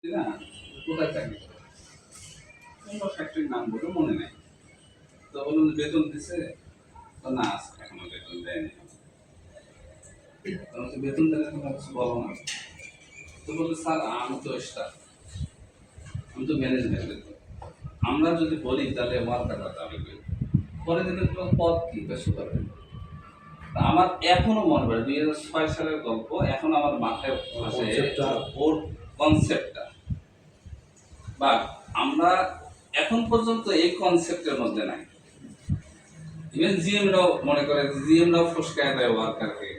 না কোথায় চাকরি করে কোন ফ্যাক্টরির নাম বলে মনে নেই। তো বললাম যে বেতন দিছে, তো না এখনো বেতন দেয়নি। বেতন দেয় তোমরা কিছু বলো না। তো বললো স্যার আমি তো স্টাফ, আমি তো ম্যানেজমেন্টের। আমরা যদি বলি তাহলে ওয়ার্কাররা দাবি করি পরে যদি পদ কি সুপার। আমার এখনো মনে পড়ে 2006 সালের গল্প, এখন আমার মাথায় আসে ওর কনসেপ্টটা। বা আমরা এখন পর্যন্ত এই কনসেপ্টের মধ্যে নাই। ইভেন জিএমরাও মনে করে, জিএমরাও ফসকায় দেয় ওয়ার্কারকে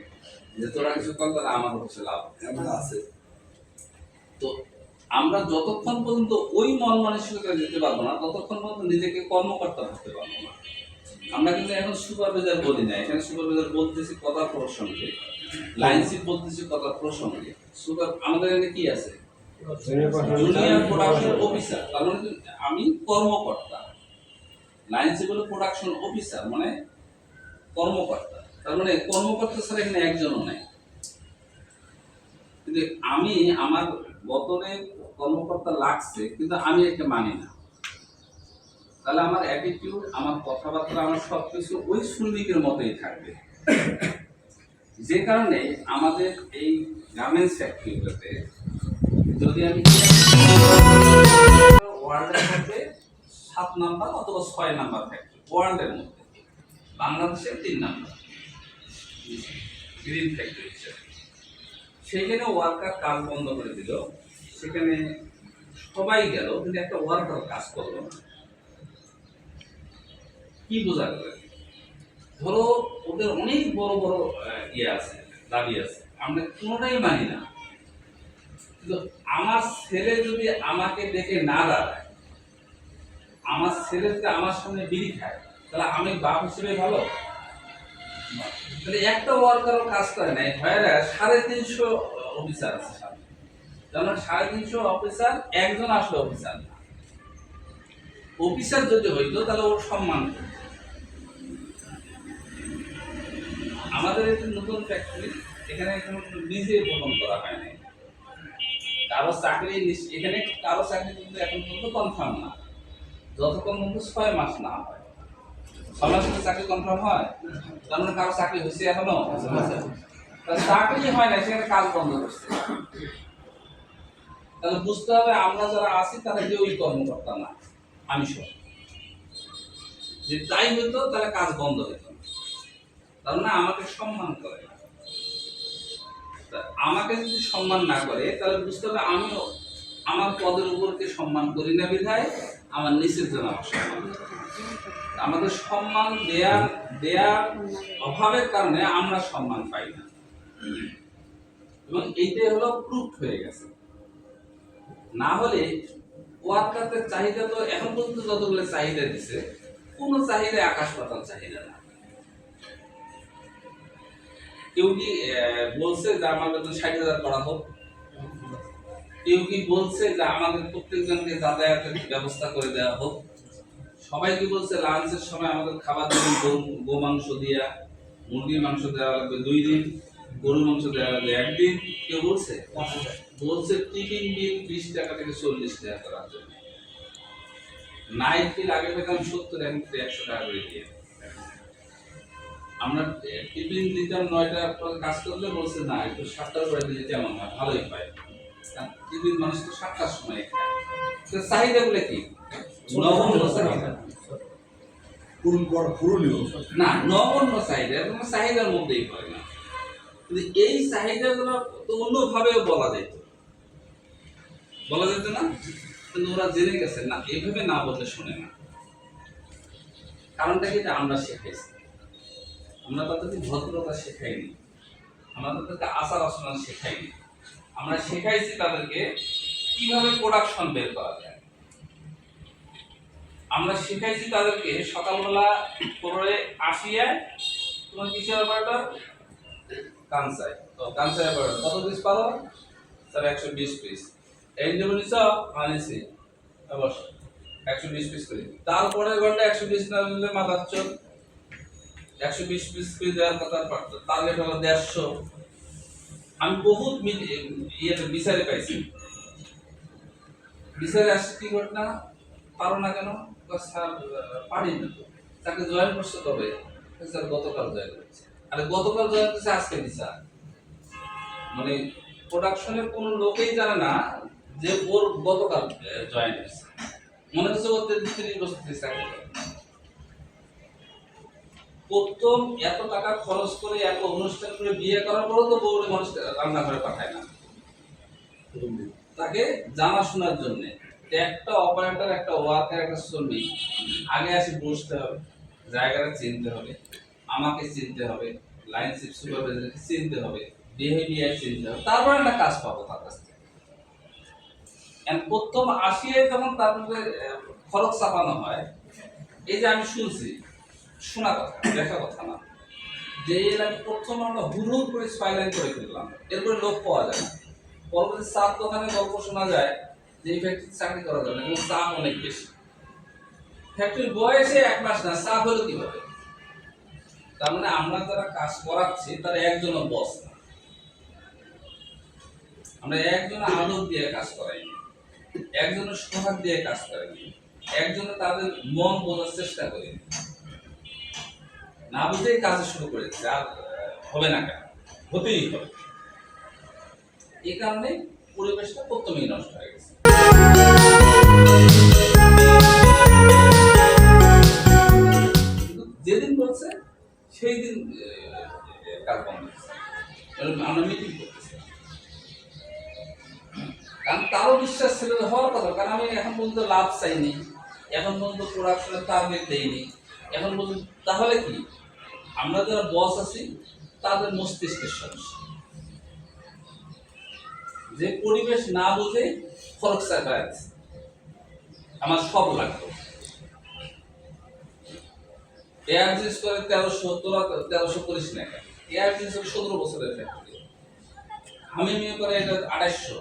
যে তোরা কিছু কর তাহলে আমার হচ্ছে লাভ আছে। তো আমরা যতক্ষণ পর্যন্ত ওই মন মানসিকতা দিতে পারবো না ততক্ষণ পর্যন্ত নিজেকে কর্মকর্তা করতে পারবো না। আমরা কিন্তু এখন সুপারভাইজার বলি না, এখানে সুপারভাইজার বলতেছি কথা প্রসঙ্গে, লাইনশিপ বলতেছি কথা প্রসঙ্গে। সুপার আমাদের এখানে কি আছে? জুনিয়র প্রোডাকশন অফিসার, তার মানে আমি কর্মকর্তা। লাইনশিপ হলো প্রোডাকশন অফিসার মানে কর্মকর্তা, তার মানে কর্মকর্তা ছাড়া এখানে একজনও নাই। কিন্তু আমি আমার বতনে কর্মকর্তা লাগছে কিন্তু আমি একে মানি না, তাহলে আমার অ্যাটিটিউড, আমার কথাবার্তা, আমার সবকিছু ওই শ্রমিকের মতোই থাকবে। যে কারণে আমাদের এই গার্মেন্টস ফ্যাক্টরিগুলোতে যদি আমি ওয়ার্ল্ডের মধ্যে 7 নাম্বার অথবা 6 নাম্বার ফ্যাক্টরি, ওয়ার্ল্ডের মধ্যে বাংলাদেশে 3 নাম্বার গ্রিন ফ্যাক্টরি হিসেবে, সেখানে ওয়ার্কার কাজ বন্ধ করে দিল। সেখানে সবাই গেল কিন্তু একটা ওয়ার্কার কাজ করলো না। কি বোঝা গেল? ধরো ওদের অনেক বড় বড় ইয়ে আছে, দাবি আছে, আমরা কোনোটাই মানি না। কিন্তু আমার ছেলে যদি আমাকে দেখে না দাঁড়ায়, আমার ছেলে যদি আমার সামনে বিড়ি খায়, তাহলে আমি বাপ হিসেবে ভালো? তাহলে একটা ওয়ার্কারও কাজ করে নাই, ভাইরা 350 অফিসার আছে সামনে, যেমন 350 অফিসার, একজন আসলে অফিসার না। অফিসার যদি হইতো তাহলে ওর সম্মান করতো। আমাদের একটি নতুন ফ্যাক্টরি, এখানে নিজে গ্রহণ করা হয় নাই। কারো চাকরি এখানে কারো চাকরি কিন্তু এখন পর্যন্ত কনফার্ম না, যতক্ষণ পর্যন্ত 6 মাস না হয়। 6 মাসের চাকরি কনফার্ম হয়, তার মানে কারো চাকরি হয়েছে এখনো? চাকরি হয় না, সেখানে কাজ বন্ধ করছে। তাহলে বুঝতে হবে আমরা যারা আছি তারা কেউই কর্মকর্তা না, আমি সব। যে তাই হইতো তাহলে কাজ বন্ধ হইতো না, তার মানে আমাকে সম্মান করে না। আমাকে যদি সম্মান না করে তাহলে বুঝতে হবে আমিও আমার পদের উপরকে সম্মান করি না, বিধায় আমার নিচের জন্য আমার সম্মান। আমাদের সম্মান দেয়ার অভাবের কারণে আমরা সম্মান পাই না, এবং এইটাই হলো প্রুফ হয়ে গেছে। না হলে ওয়ার্কারদের চাহিদা তো এখন পর্যন্ত যতগুলো চাহিদা দিছে, কোনো চাহিদা আকাশ পাতাল চাহিদা না। কেউ কি বলছে যে আমাদের 60,000 করা হোক? কেউ কি বলছে যে আমাদের প্রত্যেকজনকে যাতায়াতের ব্যবস্থা করে দেওয়া হোক? সবাই কি বলছে লাঞ্চের সময় আমাদের খাবার দিন গো মাংস দিয়া, মুরগির মাংস দেওয়া লাগবে 2 দিন, গরু মাংস দেওয়া লাগবে 1 দিন? কেউ বলছে? বলছে টিফিন বিল 20 টাকা থেকে 40 টাকা করার জন্য। নাইট বিল আগে পেতাম 70, এখন 100 টাকা করে দিয়ে। আমরা টিফিন দিতাম 9টার পর, কাজ করলে বলছে না একটু 7টার পরে দিলে কেমন হয়, ভালোই পায়। টিফিন মানুষ তো 7টার সময় খায়। তো চাহিদা গুলো কি? নগণ্য চাহিদা, না নগণ্য চাহিদা, কোনো চাহিদার মধ্যেই পড়ে না। কিন্তু এই চাহিদাগুলো তো অন্যভাবেও বলা যেত না, কিন্তু ওরা জেনে গেছে না, এভাবে না বলতে শোনে না। কারণটা কি? আমরা শেখাইছি, আমরা তাদেরকে ভদ্রতা শেখাইনি, আমরা তাদেরকে আচার আচরণ শেখাইনি, আমরা শেখাইছি তাদেরকে কিভাবে প্রোডাকশন বের করা যায়। আমরা শিখাইছি তাদেরকে সকালবেলা করে আসিয়ায় তোমার কিসের অপারেটর? কানসাই। তো কানসাই অপারেটর কত পিস পারো? Sir 120 piece. এই দেবো নিছ? আনিছি অবশ্য 120 পিস করি। তারপরের ঘন্টা 120 না দিলে মাথার চোখ, 120 পিস করে দেওয়ার কথা পারতো, টার্গেট হলো 150। আমি বহুত ইয়েতে বিচারে পাইছি বিচারে আসছে কি ঘটনা, পারো না কেন? স্যার পারি না তো। তাকে জয়েন করছে কবে? স্যার গতকাল জয়েন করেছে। আরে গতকাল জয়েন করছে, আজকে বিচার। মানে প্রোডাকশনের কোনো লোকেই জানে না যে ওর গতকাল জয়েন হয়েছে। মনে হচ্ছে ওর ৩০ বছর থেকে চাকরি করে। প্রথম এত টাকা খরচ করে এত অনুষ্ঠান করে বিয়ে করার পরেও তো বউরে মানুষ রান্নাঘরে পাঠায় না, তাকে জানাশোনার জন্য। একটা অপারেটর, একটা ওয়ার্কার, একটা শ্রমিক আগে আসে বসতে হবে, জায়গাটা চিনতে হবে, আমাকে চিনতে হবে, লাইন সুপারভাইজারকে চিনতে হবে, বিহেভিয়ার চিনতে হবে, তারপরে একটা কাজ পাবো তার কাছ থেকে। প্রথম আসিয়ে যখন তারপরে খরচ চাপানো হয়, এই যে আমি শুনছি, শোনা কথা, দেখা কথা না, যে এর আগে প্রথম আমরা হুড় করে স্পাইলাইন করে ফেললাম, এরপরে লোক পাওয়া যায় না। পরবর্তী চাপ দোকানে গল্প শোনা যায় যে এই ফ্যাক্টরি চাকরি করা যাবে না, এবং চাপ অনেক বেশি। ফ্যাক্টরির বয়সে 1 মাস না, চাপ হলো কিভাবে? তার মানে আমরা যারা কাজ করাচ্ছি তারা একজনও বস না, আমরা একজনের আদর দিয়ে কাজ করাইনি, একজনের সোহাগ দিয়ে কাজ করাইনি, একজনে তাদের মন বোঝার চেষ্টা করিনি, না বুঝেই কাজ শুরু করেছে। আর হবে না কেন? হতেই হবে। এই কারণে পরিবেশটা প্রথমেই নষ্ট হয়ে গেছে। যেদিন বলছে সেই দিন কাজ বন্ধ হয়েছে। আমরা মিটিং করতেছি, কারণ তারও বিশ্বাস ছিল যে হওয়ার কথা। কারণ আমি এখন পর্যন্ত লাভ চাইনি, এখন পর্যন্ত প্রোডাকশনের টার্গেট দেইনি, এখন পর্যন্ত। তাহলে কি আমরা যারা বস আছি তাদের মস্তিষ্কের সমস্যা, যে পরিবেশ না বুঝে খরচ চাপায় আছে। আমার সব লাগবে এয়ার জিনিস করে 1300, তোরা 1300 করিস না কেন? এয়ার জিনিস 17 বছরের ফ্যাক্টরি, আমি মনে করে এটা 2800,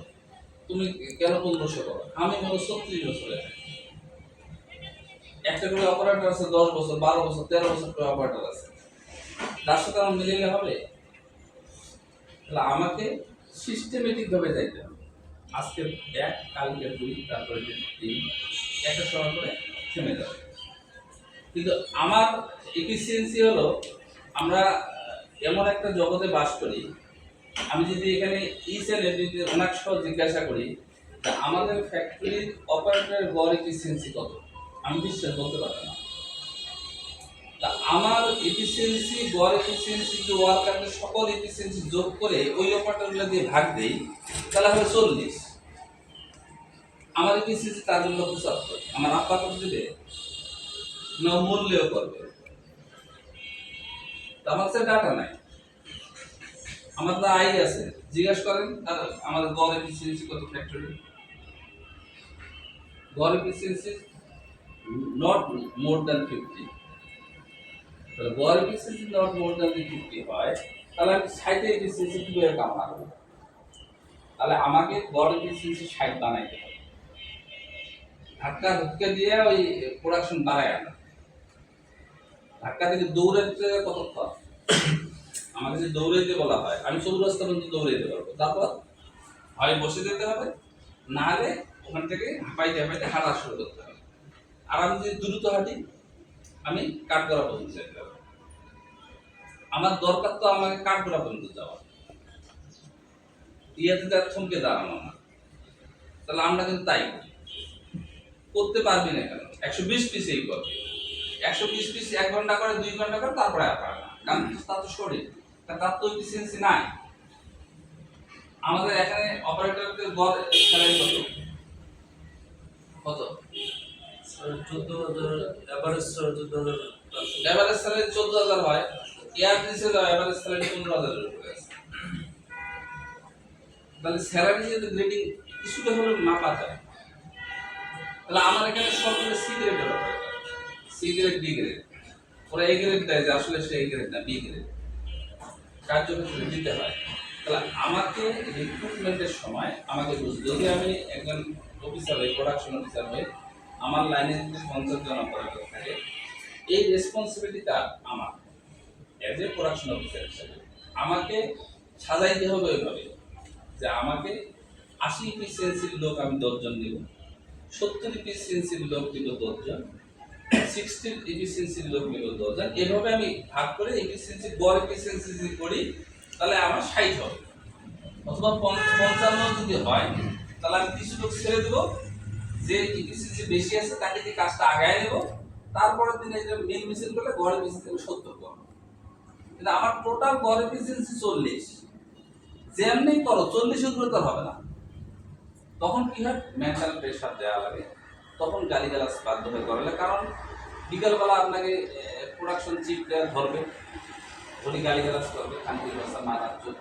তুমি কেন 1500 করো? আমি মনে 36 বছরের। একটা করে অপারেটর আছে 10 বছর, 12 বছর, 13 বছর করে অপারেটর আছে, তার সাথে আমার মিলিয়ে হবে? তাহলে আমাকে সিস্টেমেটিক ভাবে যাইতে হবে। আজকে 1, কালকে 2, তারপরে 3, একটা সময় করে থেমে যাবে। কিন্তু আমার এফিসিয়েন্সি হলো, আমরা এমন একটা জগতে বাস করি, আমি যদি এখানে ওনাকে সহ জিজ্ঞাসা করি আমাদের ফ্যাক্টরির অপারেটরের গড় এফিসিয়েন্সি কত, আমি বিশ্বাস বলতে পারবো না। তা আমার এফিসিয়েন্সি, গড় এফিসিয়েন্সি, যে ওয়ার্কারদের সকল এফিসিয়েন্সি যোগ করে ওই অপারেটরগুলো দিয়ে ভাগ দেই, তাহলে হবে 40। আমার এফিসিয়েন্সি তার জন্য 75। আমার আব্বা কত দেবে না, মূল্যও করবে। আমার কাছে ডাটা নাই, আমার তো আই আছে, জিজ্ঞেস করেন আমাদের গড় এফিসিয়েন্সি কত ফ্যাক্টরি। গড় এফিসিয়েন্সি নট মোর দ্যান 50। তাহলে গড় এফিসিয়েন্সি নট মোর দ্যান 50 হয়, তাহলে আমি 60 এফিসিয়েন্সি কিভাবে কামাবো? তাহলে আমাকে গড় এফিসিয়েন্সি 60 বানাইতে হবে, ধাক্কা ধাক্কা দিয়ে ওই প্রোডাকশন বাড়ায় আনা। ধাক্কা থেকে দৌড়াতে কতক্ষণ? আমাকে যে দৌড়াইতে বলা হয়, আমি 4 রাস্তা পর্যন্ত দৌড়াইতে পারবো, তারপর হয় বসে যেতে হবে, না হলে ওখান থেকে হাঁপাইতে হাঁপাইতে হাঁটা শুরু করতে হবে। আর আমি যদি দ্রুত হাঁটি, আমি কাঠগড়া পর্যন্ত যেতে হবে। আমার দরকার তো আমাকে কাঠগড়া পর্যন্ত যাওয়া, ইয়াতে তার থমকে দাঁড়ানো না। তাহলে আমরা কিন্তু তাই করতে পারবি না কেন? 120 পিসেই করবে, 120 পিস 1 ঘন্টা করে, 2 ঘন্টা করে, তারপরে আর পারে না, কারণ তার তো শরীর, তার তো এফিসিয়েন্সি নাই। আমাদের এখানে অপারেটরদের গড় স্যালারি কত? কত? 14,000, এভারেজ 14,000। এভারেজ স্যালারি 14,000 হয়, এয়ার ডিসেল এভারেজ স্যালারি 15,000 এর উপরে আছে। তাহলে স্যালারি যদি গ্রেডিং কিছুটা হলেও মাপা যায়, তাহলে আমার এখানে সবগুলো সি গ্রেডের operator, C grade, B grade. ওরা এ গ্রেড দেয় যে আসলে সে এ গ্রেড না, বি গ্রেড, কার্যক্ষেত্রে দিতে হয়। তাহলে আমাকে রিক্রুটমেন্টের সময় আমাকে বুঝতে, যদি আমি একজন অফিসার হই, প্রোডাকশন অফিসার হই, আমার লাইনে যদি 50 জন অপারেটর থাকে, এই রেসপন্সিবিলিটিটা আমার এজ এ প্রোডাকশন অফিসার হিসেবে আমাকে সাজাইতে হবে ওইভাবে যে আমাকে 80 এফিসিয়েন্সির লোক আমি 10 জন নেব, 70 এফিসিয়েন্সির লোক নিল 10 জন, 60 এফিসিয়েন্সির লোক নিল 10 জন। এভাবে আমি ভাগ করে এফিসিয়েন্সি গড় এফিসিয়েন্সি যদি করি তাহলে আমার 60 হবে, অথবা 55 যদি হয় তাহলে আমি কিছু লোক ছেড়ে দেবো, যে এফিসিয়েন্সি বেশি আছে তাকে দিয়ে কাজটা আগায় নেব, তারপরের দিনে এটা মিল মিছিল করলে গড় এফিসিয়েন্সি 70 করবো। কিন্তু আমার টোটাল গড় এফিসিয়েন্সি 40, যেমনি করো 40 উপরে তো হবে না। তখন কি হয়, মেন্টাল প্রেশার দেওয়া লাগে, তখন গালিগালাজ বাধ্য হয়ে করা লাগে। কারণ বিকালবেলা আপনাকে প্রোডাকশন চিফরা ধরবে, ধরে গালিগালাজ করবে, কান্তি ভাষা মারার জন্য,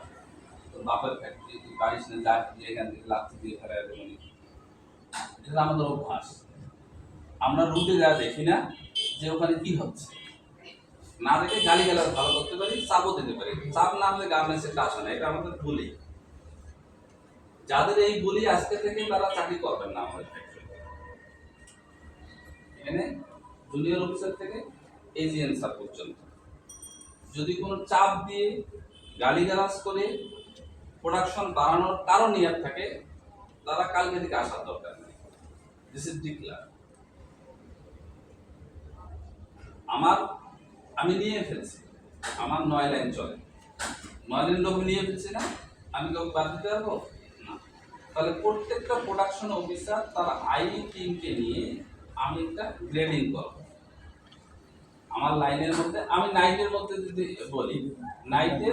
বাপের ফ্যাক্টরি বাড়ির সাথে যা এখান থেকে লাথি দিয়ে ফেরায় দেবেন। এটা আমাদের অভ্যাস। আমরা রুটে যা দেখি না যে ওখানে কি হচ্ছে, না দেখে গালিগালাজ ভালো করতে পারি, চাপও দিতে পারি। চাপ না হলে গার্মেন্টসের কাজ হয় না, এটা আমাদের ভুলই। যাদের এই বলি আজকে থেকে তারা চাকরি করবেন না আমাদের ফ্যাক্টরিতে। এখানে জুনিয়র অফিসার থেকে এজিএন স্যার পর্যন্ত যদি কোনো চাপ দিয়ে গালিগালাজ করে প্রোডাকশন বাড়ানোর কারণ নিয়ে থাকে, তারা কালকে থেকে আসার দরকার নেই। This is declare. আমি নিয়ে ফেলছি, আমার 9 লাইন চলে, 9 লাইন লোক নিয়ে ফেলছি না, আমি কাউকে বাদ দিতে পারবো না। তাহলে প্রত্যেকটা প্রোডাকশন অফিসার তারা আইনি টিমকে নিয়ে আমি একটা গ্রেডিং করব। আমার লাইনের মধ্যে আমি নাইটের মধ্যে যদি বলি, নাইটে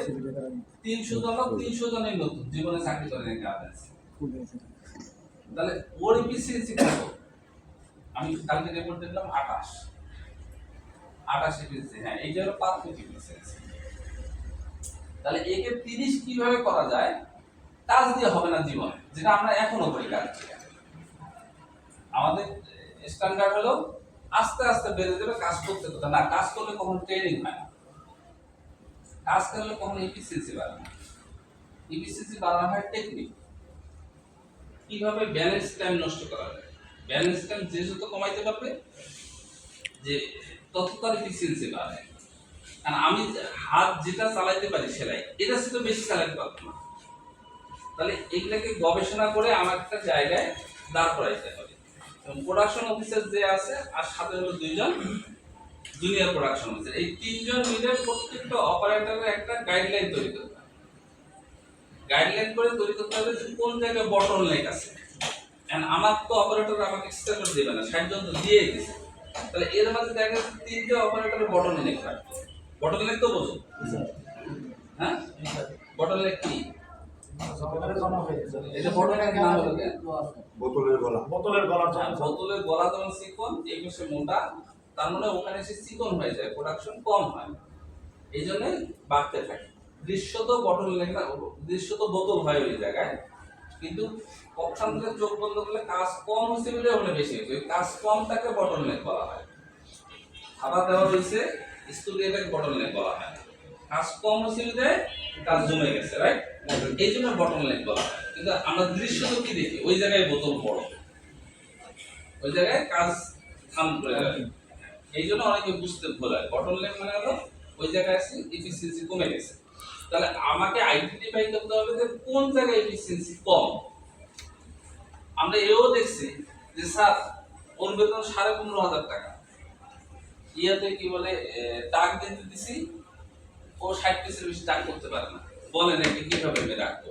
300 জন, 300 জনের নতুন জীবনে চাকরি করে গার্মেন্টস, তাহলে ওর এফিসিয়েন্সি কত? আমি কালকে রিপোর্ট দেখলাম 28 এফিসিয়েন্সি। হ্যাঁ, এইটা হলো পারফেক্ট এফিসিয়েন্সি। তাহলে একে 30 কিভাবে করা যায়? কাজ দিয়ে হবে না জীবনে, যেটা আমরা এখনো করি। কাজ আমাদের স্ট্যান্ডার্ড হলো আস্তে আস্তে বেড়ে যাবে, কাজ করতে করতে। না, কাজ করলে কখনো ট্রেনিং হয় না, কাজ করলে কখনো এফিসিয়েন্সি বাড়ে না। এফিসিয়েন্সি বাড়ানো হয় টেকনিক, কিভাবে ব্যালেন্স টাইম নষ্ট করা যায়। ব্যালেন্স টাইম যে যত কমাইতে পারবে, যে তত তার এফিসিয়েন্সি বাড়ে। কারণ আমি হাত যেটা চালাইতে পারি সেলাই, এটা সেটা বেশি চালাইতে পারবো না। তাহলে এগুলাকে গবেষণা করে আমার একটা জায়গায় দাঁড় করাইতে হবে। এবং প্রোডাকশন অফিসার যে আছে আর সাথে হলো 2 জন জুনিয়র প্রোডাকশন অফিসার, এই 3 জন মিলে প্রত্যেকটা অপারেটরের একটা গাইডলাইন তৈরি করতে হবে। গাইডলাইন করে তৈরি করতে হবে যে কোন জায়গায় বটল নেক আছে। এন্ড আমার তো অপারেটর আমাকে এক্সট্রা করে দেবে না, 60 জন তো দিয়েই দিয়েছে। তাহলে এর মধ্যে দেখা যাচ্ছে 3টে অপারেটরের বটল নেক থাকবে। বটল নেক তো বোঝো? হ্যাঁ, বটল নেক কি? এটা বটলের নাম হলো কি? বোতলের গলা। বোতলের গলা। বোতলের গলা যেমন চিকন, এই পাশে মোটা, তার মানে ওখানে সে চিকন হয়ে যায়, প্রোডাকশন কম হয়, এই জন্য বাড়তে থাকে। দৃশ্যত বটল নেক না, দৃশ্যত বোতল হয় ওই জায়গায়, কিন্তু অপশন থেকে চোখ বন্ধ করলে কাজ কম হচ্ছে বলে ওখানে বেশি হচ্ছে। ওই কাজ কমটাকে বটল নেক বলা হয়। খাবার দেওয়া হয়েছে, স্টুডিওটাকে বটল নেক বলা হয়। কাজ কম হচ্ছে বলে কাজ জমে গেছে, রাইট? এই জন্য বটল নেক বলা হয়। কিন্তু আমরা দৃশ্যত কি দেখি, ওই জায়গায় বোতল বড়, ওই জায়গায় কাজ থাম করে যাবে। এই জন্য অনেকে বুঝতে ভুল হয়। বটল নেক মানে হলো ওই জায়গায় আছে এফিসিয়েন্সি কমে গেছে। তাহলে আমাকে আইডেন্টিফাই করতে হবে যে কোন জায়গায় এফিসিয়েন্সি কম। আমরা এও দেখছি যে স্যার ওর বেতন 15,500 টাকা, ইয়াতে কি বলে টাক দিতে দিছি, ও 60 পিসের বেশি টাক করতে পারে না। বলেন একে কিভাবে আমি রাখবো?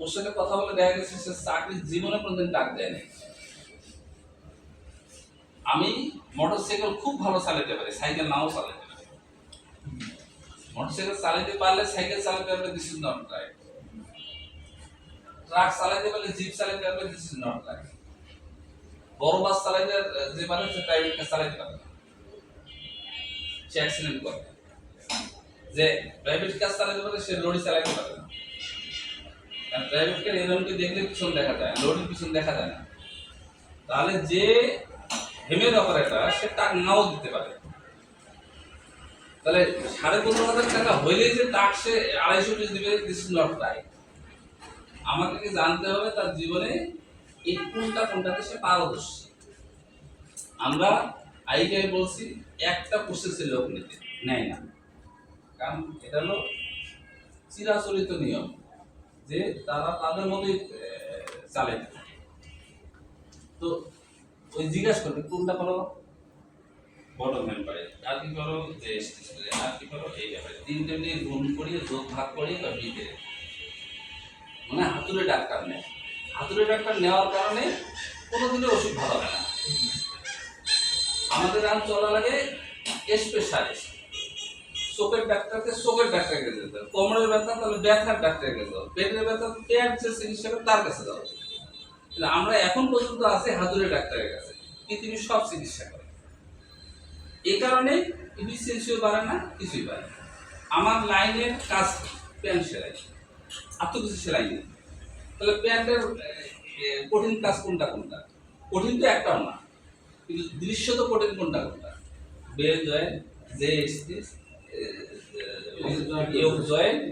ওর সাথে কথা বলে দেখা গেছে সে চাকরির জীবনে কোনদিন টাক দেয় না। আমি মোটরসাইকেল খুব ভালো চালাতে পারি, সাইকেল নাও চালাতে পারি। মোটরসাইকেল চালাতে পারলে সাইকেল চালাতে পারবে, this is not right. Truck চালাতে পারলে, জিপ চালাতে পারবে, দিস ইজ নট রাইট। বড় বাস চালাতে যে পারে সে প্রাইভেট কার চালাতে পারবে না, সে অ্যাক্সিডেন্ট করে। যে প্রাইভেট কার চালাতে পারে সে লরি চালাতে পারবে না, কারণ প্রাইভেট কার এরকমকে দেখলে পিছন দেখা যায়, লরির পিছন দেখা যায় না। তাহলে যে হেমের অপারেটর সে টাক নাও দিতে পারে। তাহলে 15,500 টাকা হইলে যে টাক সে 250 পিস দিবে, দিস ইজ নট রাইট। আমাকে কি জানতে হবে তার জীবনে এই কোনটাতে সে পারদর্শী। আমরা আইটিআই বলছি একটা প্রসেসের লোক নিতে নেয় না, কারণ এটা হলো চিরাচরিত নিয়ম যে তারা তাদের মতোই চালাতে থাকে। তো তো ওই জিজ্ঞাসা করবে কোনটা করো, বটম হ্যান্ড পারে, আর কি করো যে আর কি করো এই ব্যাপারে তিনটে নিয়ে গুণ করিয়ে যোগ ভাগ করিয়ে বা বিটে মানে হাতুড়ে ডাক্তার নেয়। হাতুড়ে ডাক্তার নেওয়ার কারণে কোনোদিনই ওষুধ ভালো হয় না। আমাদের নাম চলা লাগে স্পেশালিস্ট, চোখের ডাক্তারকে চোখের ডাক্তারকে যেতে হবে, কোমরের ব্যথা তাহলে ব্যথার ডাক্তারকে যেতে হবে, পেটের ব্যথা পেট যে চিকিৎসা করে তার কাছে যাওয়া উচিত। কিন্তু আমরা এখন পর্যন্ত আছি হাতুড়ে ডাক্তারের কাছে, পৃথিবীর সব চিকিৎসা করে। এই কারণে এফিসিয়েন্সিও বাড়ে না, কিছুই বাড়ে না। আমার লাইনের কাজ প্যান্ট সেলাই, আর তো কিছু সেলাই নেই। তাহলে প্যান্টের কঠিন কাজ কোনটা কোনটা? কঠিন তো একটাও না, কিন্তু দৃশ্যত কঠিন কোনটা কোনটা? বেল জয়েন্ট, যে স্টিচ, ইয়োক জয়েন্ট,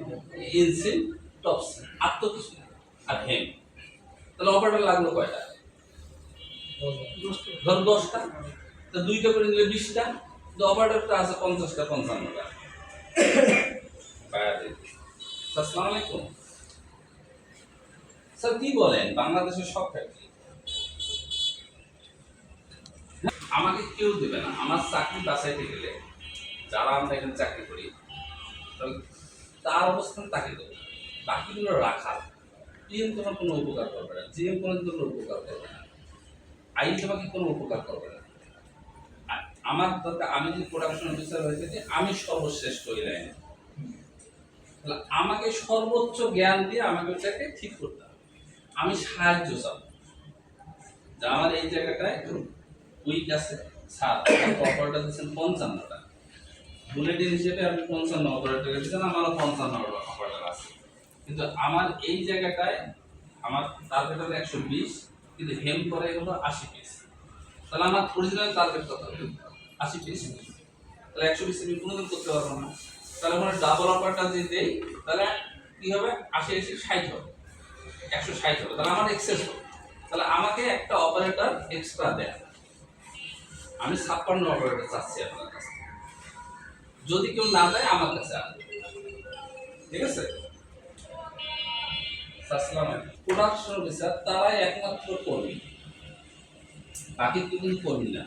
ইনসিল, টপস, আর তো কিছু না। আর হেম, তাহলে অপারেটর লাগলো কয়টা? ধর 10টা, তো 2টা করে নিলে 20টা, তো অপারেটরটা আছে 50টা 55টা। আসসালামু আলাইকুম স্যার, কি বলেন বাংলাদেশের সব ফ্যাক্টরি আমাকে কেউ দেবে না। আমার চাকরি বাঁচাইতে গেলে যারা আমরা এখানে চাকরি করি তাহলে তার অবস্থান তাকে দেবো, বাকিগুলো রাখার। পিএম তোমার কোনো উপকার করবে না, জিএম কোনো কোনো উপকার করবে না, আই তোমাকে কোনো উপকার করবে না। আর আমার দরকার, আমি যদি প্রোডাকশন অফিসার হয়ে থাকি আমি সর্বশ্রেষ্ঠ ওই লাইনে, তাহলে আমাকে সর্বোচ্চ জ্ঞান দিয়ে আমাকে ওটাকে ঠিক করতে হবে। আমি সাহায্য চাব যে আমার এই জায়গাটায় উইক আছে, স্যার অপারেটর দিচ্ছেন 55টা, বুলেটিন হিসেবে আপনি 55 অপারেটর দিচ্ছেন, আমারও 55 অপারেটর আছে, কিন্তু আমার এই জায়গাটায় আমার টার্গেট হলো 120, কিন্তু হেম করে হলো 80 পিস। তাহলে আমার অরিজিনাল টার্গেট কত? 80 পিস। তাহলে 120 আমি কোনোদিন করতে পারবো না। তাহলে আমরা ডাবল অপারেটর যদি দেই তাহলে কি হবে? 80 80 60 হবে, 160 হবে, তাহলে আমার এক্সেস হবে। তাহলে আমাকে একটা অপারেটর এক্সট্রা দেয়। আমি 56 অপারেটর চাচ্ছি আপনার কাছে, যদি কেউ না দেয় আমার কাছে আসবে, ঠিক আছে? প্রোডাকশন অফিসার তারাই একমাত্র কর্মী, বাকি কেউ কিন্তু কর্মী না।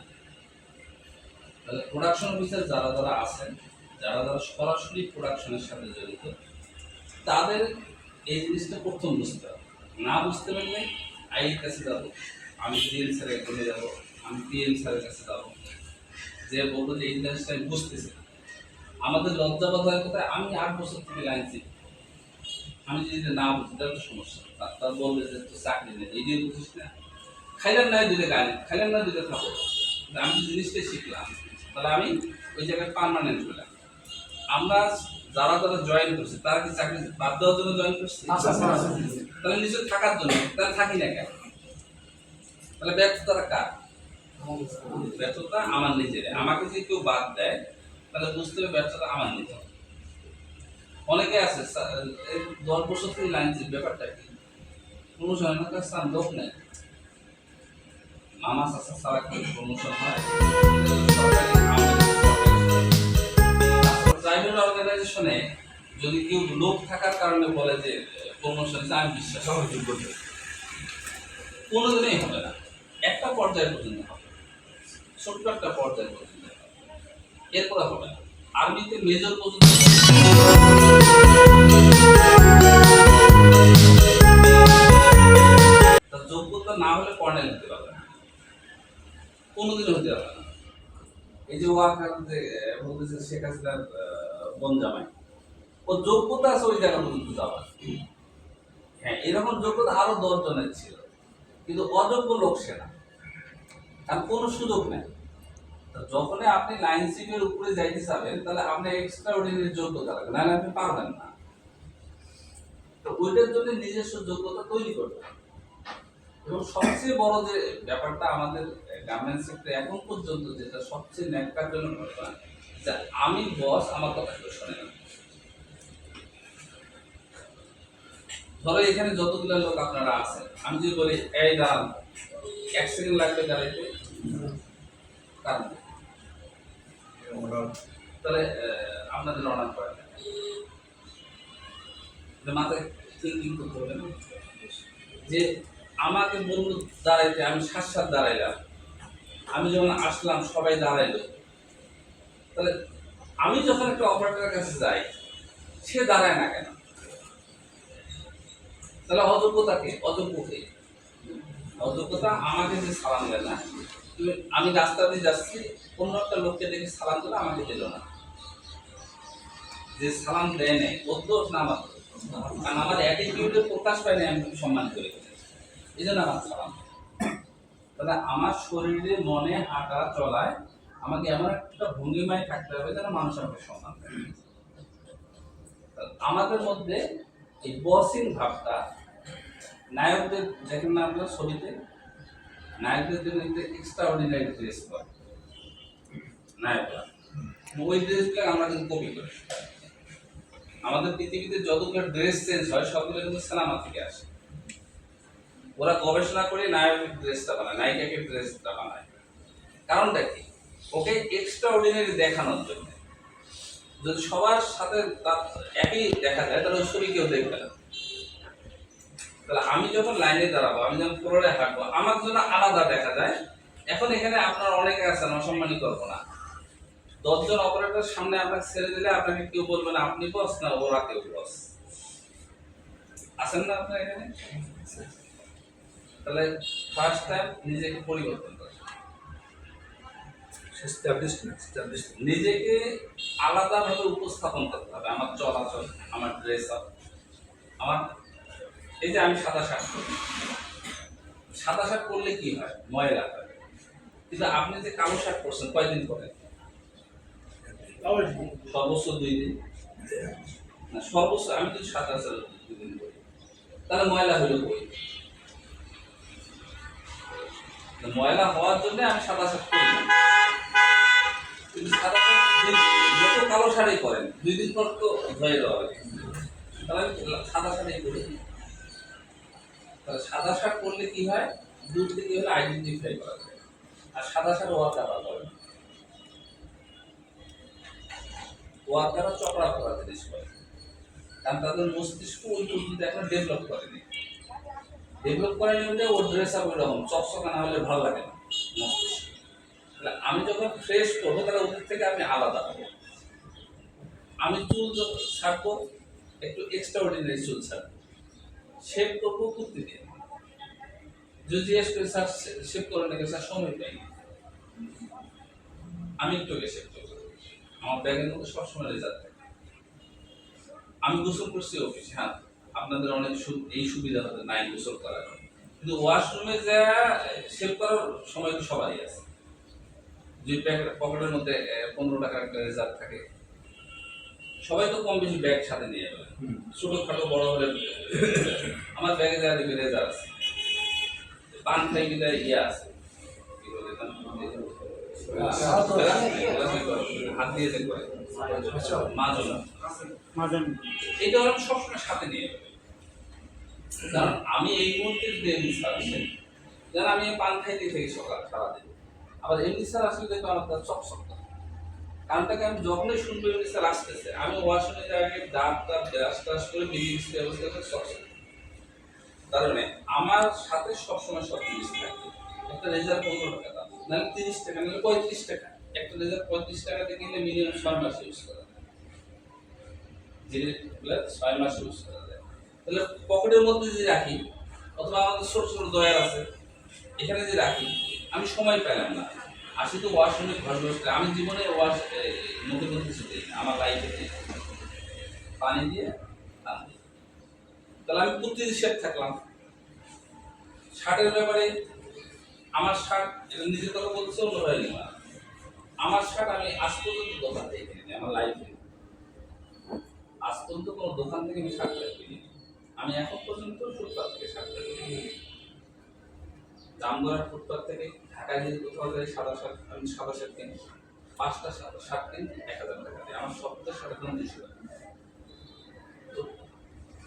তাহলে প্রোডাকশন অফিসার যারা যারা আছেন, যারা যারা সরাসরি প্রোডাকশনের সাথে জড়িত, তাদের এই জিনিসটা প্রথম বুঝতে হবে। না বুঝতে পারলে আইয়ের কাছে যাবো, আমি ডিএম স্যারের কাছে যাবো, আমি পিএম স্যারের কাছে যাবো, যে বলবো যে এই জিনিসটা আমি বুঝতেছি না। আমাদের লজ্জাবোধ হয় কোথায়? আমি 8 বছর থেকে লাইন শিখি, আমি যদি না বুঝি তাহলে তো সমস্যা। তার বলবে যে তুই চাকরি নেই, এই দিয়ে বুঝিস না, খাইলাম না দুটো গাড়ি, খাইলাম না দুটো খাবো। আমি যে জিনিসটাই শিখলাম তাহলে আমি ওই জায়গায় পার্মানেন্ট হলাম। আমরা যারা যারা জয়েন করছি তারা কি চাকরি বাদ দেওয়ার জন্য জয়েন করছি? তাহলে নিজে থাকার জন্য, তাহলে থাকি না কেন? তাহলে ব্যর্থতাটা কার? ব্যর্থতা আমার নিজের। আমাকে যদি কেউ বাদ দেয় তাহলে বুঝতে হবে ব্যর্থতা আমার নিজের। অনেকে আছে 10 বছর থেকে লাইন ছিল, ব্যাপারটা কি? প্রমোশন হয় না, স্থান লোক নেই, মামা চাচা ছাড়া কি প্রমোশন হয়? প্রাইভেট অর্গানাইজেশনে যদি কেউ লোক থাকার কারণে বলে যে প্রমোশন, আমি বিশ্বাস কোনোদিনই হবে না। একটা পর্যায়ে পর্যন্ত হবে, ছোট্ট একটা পর্যায়ে পর্যন্ত হবে, এরপরে হবে না। আর্মিতে মেজর পর্যন্ত যোগ্যতা না হলে কর্নেল হতে পারবে না, কোনোদিনও হতে পারবে না। এই যে ওয়াকার যে বলতেছে শেখ হাসিনার বোন জামাই, ও যোগ্যতা আছে ওই জায়গা পর্যন্ত যাওয়ার। হ্যাঁ, এরকম যোগ্যতা আরো 10 জনের ছিল, কিন্তু অযোগ্য লোক সেনা, আর কোনো সুযোগ নেই। যখনই আপনি লাইন শিপের উপরে যাইতে চাবেন তাহলে আপনি এক্সট্রা অর্ডিনারি যোগ্যতা লাগবে, নাহলে আপনি পারবেন না। তো ওইটার জন্য নিজস্ব যোগ্যতা তৈরি করতে হবে। এবং সবচেয়ে বড় যে ব্যাপারটা আমাদের গার্মেন্টস সেক্টরে এখন পর্যন্ত যেটা সবচেয়ে ন্যাক্কারজনক ঘটনা, যে আমি বস, আমার কথা কেউ শোনে না। ধরো এখানে যতগুলো লোক আপনারা আছেন, আমি যদি বলি এই দাঁড়ান 1 সেকেন্ড লাগবে দাঁড়াইতে, কারণ তাহলে আপনাদের অনার করেন মাথায় থিঙ্কিং করতে হবে না যে আমাকে বলল দাঁড়াইতে, আমি সাত দাঁড়াইলাম। আমি যখন আসলাম সবাই দাঁড়াইলো, তাহলে আমি যখন একটা অপারেটরের কাছে যাই, সে দাঁড়ায় না কেন? তাহলে অযোগ্যতাকে অযোগ্যকে অযোগ্যতা আমাকে যে সালাম দেয় না, আমি রাস্তা দিয়ে যাচ্ছি, অন্য একটা লোককে দেখে সালাম দিলে আমাকে দিল না, যে সালাম দেয় নাই ওর দোষ না আমার দোষ। কারণ আমার অ্যাটিটিউডের প্রকাশ পায়নি, আমি তাকে সম্মান করে এই জন্য আমার সালাম। তাহলে আমার শরীরে মনে হাঁটা চলায় আমাকে এমন একটা ভঙ্গিমায় থাকতে হবে যেন মানুষ আমাকে সম্মান করে। আমাদের মধ্যে এই বসিং ভাবটা, নায়কদের দেখেন না আপনার ছবিতে, নায়কদের জন্য এক্সট্রা অর্ডিনারি ড্রেস করে নায়করা, ওই ড্রেসগুলো আমরা কিন্তু কপি করি। আমাদের পৃথিবীতে যতগুলো ড্রেস চেঞ্জ হয় সবগুলো কিন্তু সিনেমা থেকে আসে। ওরা গবেষণা করে নায়কের ড্রেসটা বানায়, নায়িকাকে ড্রেসটা বানায়। কারণটা কি? ওকে এক্সট্রা অর্ডিনারি দেখানোর জন্য। যদি সবার সাথে তার একই দেখা যায় তাহলে ওই ছবি কেউ দেখবে না। তাহলে আমি যখন লাইনে দাঁড়াবো, আমি যখন ফ্লোরে হাঁটবো, আমার জন্য আলাদা দেখা যায়। এখন এখানে আপনার অনেকে আছেন, অসম্মানী করবো না, 10 জন অপারেটর সামনে আপনাকে ছেড়ে দিলে আপনাকে কেউ বলবে না আপনি বস, না ওরা কেউ বস। আছেন না আপনার এখানে? তাহলে ফার্স্ট টাইম নিজেকে পরিবর্তন করে, নিজেকে আলাদাভাবে উপস্থাপন করতে হবে। আমার চলাচল, আমার ড্রেস আপ, আমার এই যে আমি সাদা শার্ট করি, সাদা শার্ট করলে কি হয়? ময়লা হয়। কিন্তু আপনি যে কালো শার্ট করছেন কয়দিন পরে? সর্বোচ্চ 2 দিন, না সর্বোচ্চ আমি যদি সাদা শার্ট 2 দিন করি, তাহলে ময়লা হইলো কই? ময়লা হওয়ার জন্য আমি সাদা শার্ট করি না। কিন্তু সাদা শার্ট কালো শাড়ি করেন 2 দিন পর তো ধুয়ে দেওয়া হবে, তাহলে আমি সাদা শাড়ি করি। তাহলে সাদা শার্ট করলে কি হয়? দূর থেকে হলে আইডেন্টিফাই করা যায়। আর সাদা শার্ট ওয়ার্কাররা করে, ওয়ার্কাররা চকরা করা জিনিস করে, কারণ তাদের মস্তিষ্ক ওই পদ্ধতি এখন ডেভেলপ করেনি। ডেভেলপ করেনি বলতে ওর ড্রেস আপ ওইরকম চকচকা না হলে ভালো লাগে না মস্তিষ্ক। তাহলে আমি যখন ফ্রেশ করবো তাহলে ওদের থেকে আমি আলাদা হবো। আমি চুল ছাড়বো, একটু এক্সট্রা অর্ডিনারি চুল ছাড়বো, শেভ করবো কুর্তি দিয়ে। যদি জিজ্ঞেস করি স্যার শেভ করে নাকি, স্যার সময় পাই, আমি একটু শেভ করবো। আমার ব্যাগের মধ্যে সবসময় রেজাল্ট থাকে। আমি গোসল করছি অফিসে, হ্যাঁ আপনাদের অনেক এই সুবিধা হতে নাই গোসল করার, কিন্তু ওয়াশরুমে যা শেভ করার সময় তো সবারই আছে। যে পকেটের মধ্যে 15 টাকার একটা রেজাল্ট থাকে, সবাই তো কম বেশি ব্যাগ সাথে নিয়ে যাবে, ছোটখাটো বড় হলে। আমার ব্যাগে যা দেখবে রেজার আছে, পান খাই বিদায় আছে, হাত দিয়ে যে করে মাজন, এইটা আমি সবসময় সাথে নিয়ে যাবে। কারণ আমি এই মুহূর্তে যদি এমনি স্যার আসেন, যেন আমি পান খাইতে থেকে সকাল সারাদিন, আবার এমনি স্যার আসলে দেখবো আমার তার চকচক। কারণটাকে আমি যখনই শুনবো এমনি স্যার আসতেছে, আমি ওয়াশরুমে আগে দাঁত ব্রাশ টাশ করে বেরিয়ে অবস্থা করে চকচক। কারণে আমার সাথে সবসময় সব জিনিস থাকে। একটা রেজার 15 টাকা দাম, নাহলে 30 টাকা, নাহলে 35 টাকা। একটা রেজার 35 টাকা দিয়ে কিনলে মিনিমাম 6 মাস ইউজ করা যায়, জিনিসগুলো 6 মাস ইউজ করা যায়। তাহলে পকেটের মধ্যে যদি রাখি, অথবা আমাদের ছোট ছোট ডয়ার আছে এখানে যে রাখি, আমি সময় পেলাম না, আসি তো ওয়াশরুমে ঘর বসতে। আমি জীবনে মুখে মধ্যে দিই না, আমার লাইফে পানি দিয়ে টান দিই। তাহলে আমি প্রতিদিন শেপ থাকলাম। শার্টের ব্যাপারে আমার শার্ট, নিজের কথা বলছে অন্য হয়ে গেল, আমার শার্ট আমি আজ পর্যন্ত দোকান থেকে কিনি, আমার লাইফে আজ পর্যন্ত কোনো দোকান থেকে আমি শার্ট কিনি। আমি এখন পর্যন্ত ফুটপাথ থেকে শার্ট কিনি। জামগড়ার ফুটপাথ থেকে ঢাকায় যদি কোথাও যাই, সাদা শার্ট আমি সাদা শার্ট কিনি, 5টা শার্ট কিনি 1000 টাকা দিয়ে, আমার সপ্তাহে শার্টের দাম 200 টাকা। তো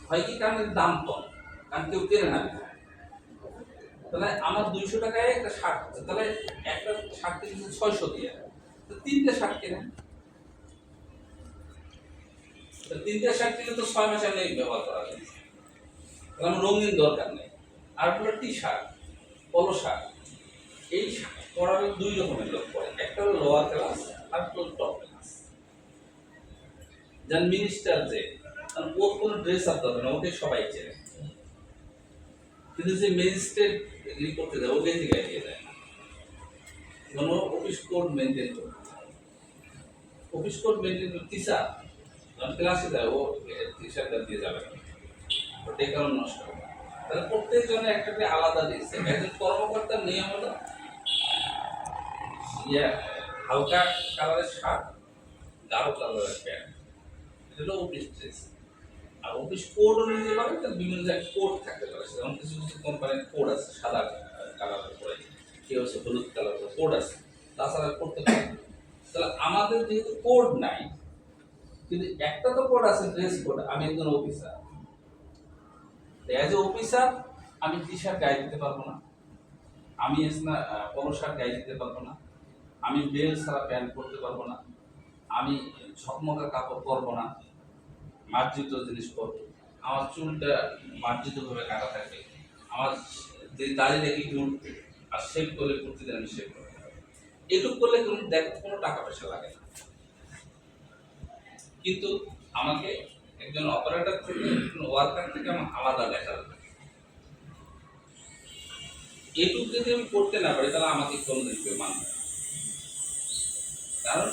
হয় কি, কারণ দাম কম, কারণ কেউ কেনে না। তাহলে আমার 200 টাকায় একটা শার্ট আছে, তাহলে একটা শার্ট কিনছে 600 দিয়ে, তো 3টে শার্ট কেনেন। 3টে শার্ট কিনে তো 6 মাস আমি ব্যবহার করা যায়, তাহলে আমার রঙিন দরকার নেই। আর হলো টি শার্ট, পলো শার্ট। এই পড়ার দুই রকমের লোক পড়ে, একটা হলো লোয়ার ক্লাস আর হলো টপ ক্লাস। যার মিনিস্টার যে, কারণ ওর কোনো ড্রেস আপ দরকার না, ওকে সবাই চেনে। কিন্তু যে ম্যাজিস্ট্রেট এগুলি করতে দেয় ওকে জায়গায় দিয়ে দেয় না, কোনো অফিস কোড মেনটেন করে। অফিস কোড মেনটেন করে টিচার যখন ক্লাসে যায় ও টি শার্টটা দিয়ে যাবে না, ওটাই কারণ নষ্ট হবে। তাহলে প্রত্যেকজনের একটা করে আলাদা দিচ্ছে। একজন কর্মকর্তার নিয়ম হলো হালকা কালারের শার্ট, গাঢ় কালারের প্যান্ট, এটা হলো অফিস ড্রেস। আর অফিস কোড অনুযায়ী পাবে, তার বিভিন্ন জায়গায় কোড থাকতে পারে। যেমন কিছু কিছু কোম্পানির কোড আছে, সাদা কালারের পরে, কেউ হচ্ছে হলুদ কালারের কোড আছে, তাছাড়া করতে পারে। তাহলে আমাদের যেহেতু কোড নাই, কিন্তু একটা তো কোড আছে, ড্রেস কোড। আমি একজন অফিসার, অ্যাজ এ অফিসার আমি টি শার্ট গায়ে দিতে পারবো না, আমি পলো শার্ট গায়ে দিতে পারবো না, আমি বেল ছাড়া প্যান্ট পরতে পারবো না, আমি ঝকমকা কাপড় পরবো না, মার্জিত জিনিস পরবো, আমার চুলটা মার্জিতভাবে কাটা থাকবে, আমার যে দাড়ি রেখে চুল আর শেভ করলে প্রতিদিন আমি শেভ করবো। এটুক করলে কোনো টাকা পয়সা লাগে না। কিন্তু আমাকে একজন অপারেটর থেকে, একজন ওয়ার্কার থেকে আমার আলাদা দেখা যাবে। এটুক যদি আমি করতে না পারি তাহলে আমাকে কোনোদিন কেউ মানবে না। কারণ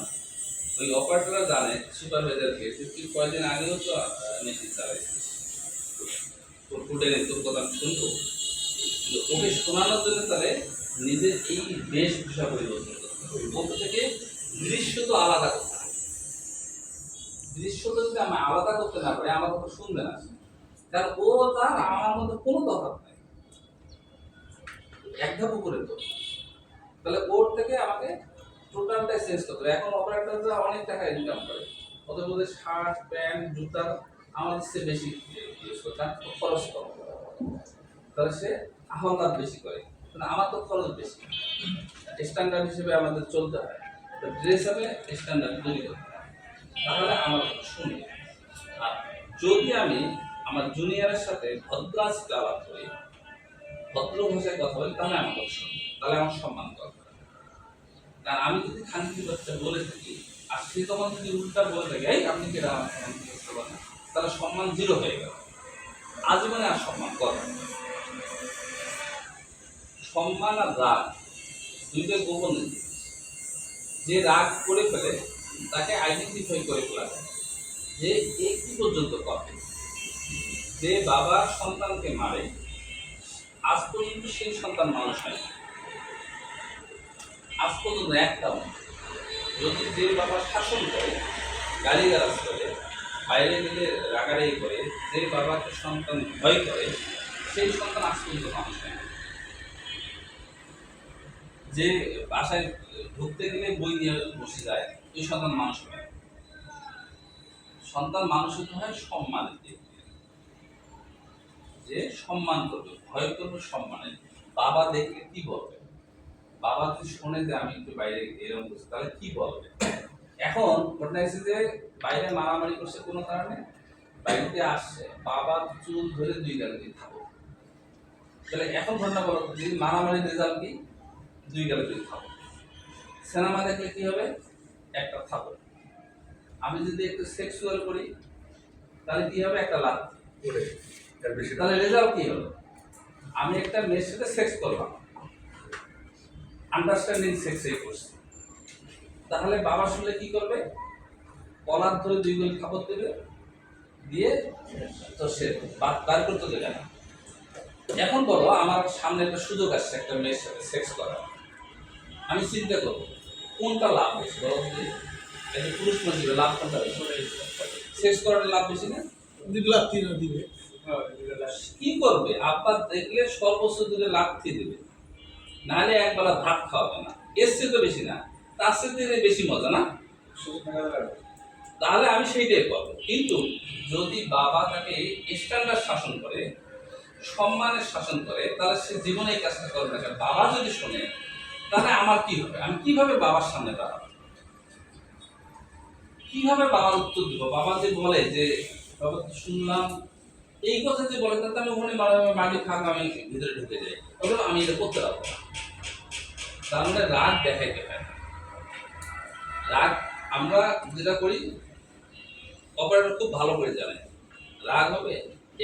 ওই অপারেটররা জানে সুপারভাইজারকে তুই কয়েকদিন আগেও তো মেশিন চালাইছিস, তোর ফুটে তোর কথা আমি শুনবো। কিন্তু ওকে শোনানোর জন্য তাহলে নিজের এই বেশভূষা পরিবর্তন করতে হবে। ওকে থেকে দৃশ্য তো আলাদা করতে হবে। দৃশ্য তো যদি আমি আলাদা করতে না পারি আমার কথা শুনবে না। কারণ ও তার আমার মধ্যে কোনো তফাৎ নাই, এক ধাপ উপরে তো। তাহলে ওর থেকে আমাকে টোটালটাই চেঞ্জ করতে হবে। এখন অপারেটররা অনেক টাকা ইনকাম করে, ওদের মধ্যে শার্ট প্যান্ট জুতার আমাদের চেয়ে বেশি ইউজ করে, তার খরচ কম, তাহলে সে আহ্লাদ বেশি করে। কিন্তু আমার তো খরচ বেশি, স্ট্যান্ডার্ড হিসেবে আমাদের চলতে হয়। তো ড্রেস হবে স্ট্যান্ডার্ড তৈরি করতে হয়, তাহলে আমার শুনি। আর যদি আমি আমার জুনিয়রের সাথে ভদ্র আচরণে আলাপ করি, ভদ্র ভাষায় কথা বলি, তাহলে আমার কথা শুনি, তাহলে আমার সম্মান দরকার। কারণ আমি যদি খানকি বাচ্চা বলে থাকি আর সে তখন যদি উল্টা বলে থাকে এই আপনি কেটা তাহলে সম্মান জিরো হয়ে গেল, আজীবনে আর সম্মান করে। সম্মান আর রাগ দুইটাই গোপন জিনিস। যে রাগ করে ফেলে তাকে আইডেন্টিফাই করে ফেলা যায় যে এ কি পর্যন্ত করে। যে বাবা সন্তানকে মারে আজ পর্যন্ত সেই সন্তান মানুষ হয়, আজ পর্যন্ত একটাও। যদি যে বাবা শাসন করে, গালিগালাজ করে, বাইরে গেলে রাগারাগি করে, যে বাবাকে সন্তান ভয় করে, সেই সন্তান আজ পর্যন্ত মানুষ হয় না। যে বাসায় ঢুকতে গেলে বই নিয়ে বসে যায়, ওই সন্তান মানুষ হয়। সন্তান মানুষ হতে হয় সম্মানের দিক দিয়ে, যে সম্মান করবে, ভয় করবে সম্মানের। বাবা দেখলে কি বলবে, বাবা যদি শোনে যে আমি একটু বাইরে এরকম করছি তাহলে কি বলবে। এখন ঘটনা এসে যে বাইরে মারামারি করছে কোনো কারণে, বাড়িতে আসছে, বাবা চুল ধরে 2 গালে দিয়ে থাকো। তাহলে এখন ঘটনা বলো, যদি মারামারি রেজাল্ট কি, 2 গালে দিয়ে থাকো। সিনেমা দেখলে কি হবে, একটা থাকো। আমি যদি একটু সেক্সুয়াল করি তাহলে কি হবে, একটা লাভ। তাহলে রেজাল্ট কি হলো, আমি একটা মেয়ের সাথে সেক্স করলাম, আন্ডারস্ট্যান্ডিং সেক্সই করছি। তাহলে বাবা শুনলে কি করবে, কলার ধরে 2 গোল খাবার দেবে, দিয়ে তো সে বার করতে দেবে না। এখন বলো আমার সামনে একটা সুযোগ আসছে একটা মেয়ের সাথে সেক্স করার, আমি চিন্তা করবো কোনটা লাভ বেশি বলো। একটা পুরুষ মানুষ লাভ কোনটা বেশি, সেক্স করার লাভ বেশি না? দিবে কি করবে, আব্বা দেখলে সর্বোচ্চ দিলে লাথি দিবে, নাহলে একবেলা ভাত খাওয়াবে না। এর চেয়ে তো বেশি না, তার চেয়ে বেশি মজা না, তাহলে আমি সেইটাই করবো। কিন্তু যদি বাবা তাকে স্ট্যান্ডার্ড শাসন করে, সম্মানের শাসন করে, তাহলে সে জীবনে এই কাজটা করবে না। বাবা যদি শোনে তাহলে আমার কি হবে, আমি কিভাবে বাবার সামনে দাঁড়াবো, কিভাবে বাবার উত্তর দিব। বাবা যে বলে যে বাবা শুনলাম এই কথা যে বলে তাতে আমি ওখানে মাটি ফাঁক আমি ভিতরে ঢুকে যাই, ওগুলো আমি এটা করতে পারবো না। তার মানে রাগ দেখাইতে হয় না। রাগ আমরা যেটা করি, অপারেটর খুব ভালো করে জানে রাগ হবে,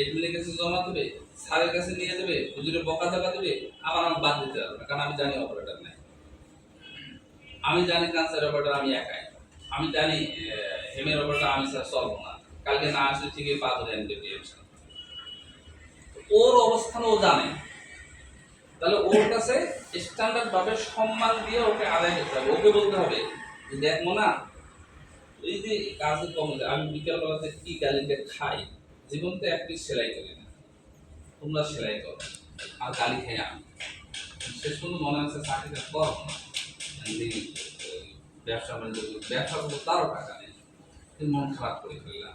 এডমিনের কাছে জমা দেবে, স্যারের কাছে নিয়ে দেবে, হুজুরের বকা টাকা দেবে, আমার আমার বাদ দিতে পারবে না, কারণ আমি জানি অপারেটর নাই। আমি জানি ক্যান্সার অপারেটর আমি একাই, আমি জানি হেমের অপারেটর আমি স্যার চলবো না, কালকে না আসলে ঠিকই পা ধরে আনতে পেরেছি। ওর অবস্থান ও জানে, তাহলে ওর কাছে স্ট্যান্ডার্ড ভাবে সম্মান দিয়ে ওকে আদায় করতে হবে। ওকে বলতে হবে যে দেখ মোনা, এই যে কাজের কমে আমি বিকেলবেলাতে কি গালিটা খাই, জীবনতে এক পিস সেলাই করি না, তোমরা সেলাই করো আর গালি খাই আমি। শেষ পর্যন্ত মনে হচ্ছে চাকরিটা করো না, ব্যবসা বাণিজ্য ব্যবসা করবো, তারও টাকা নেই, কিন্তু মন খারাপ করে ফেললাম।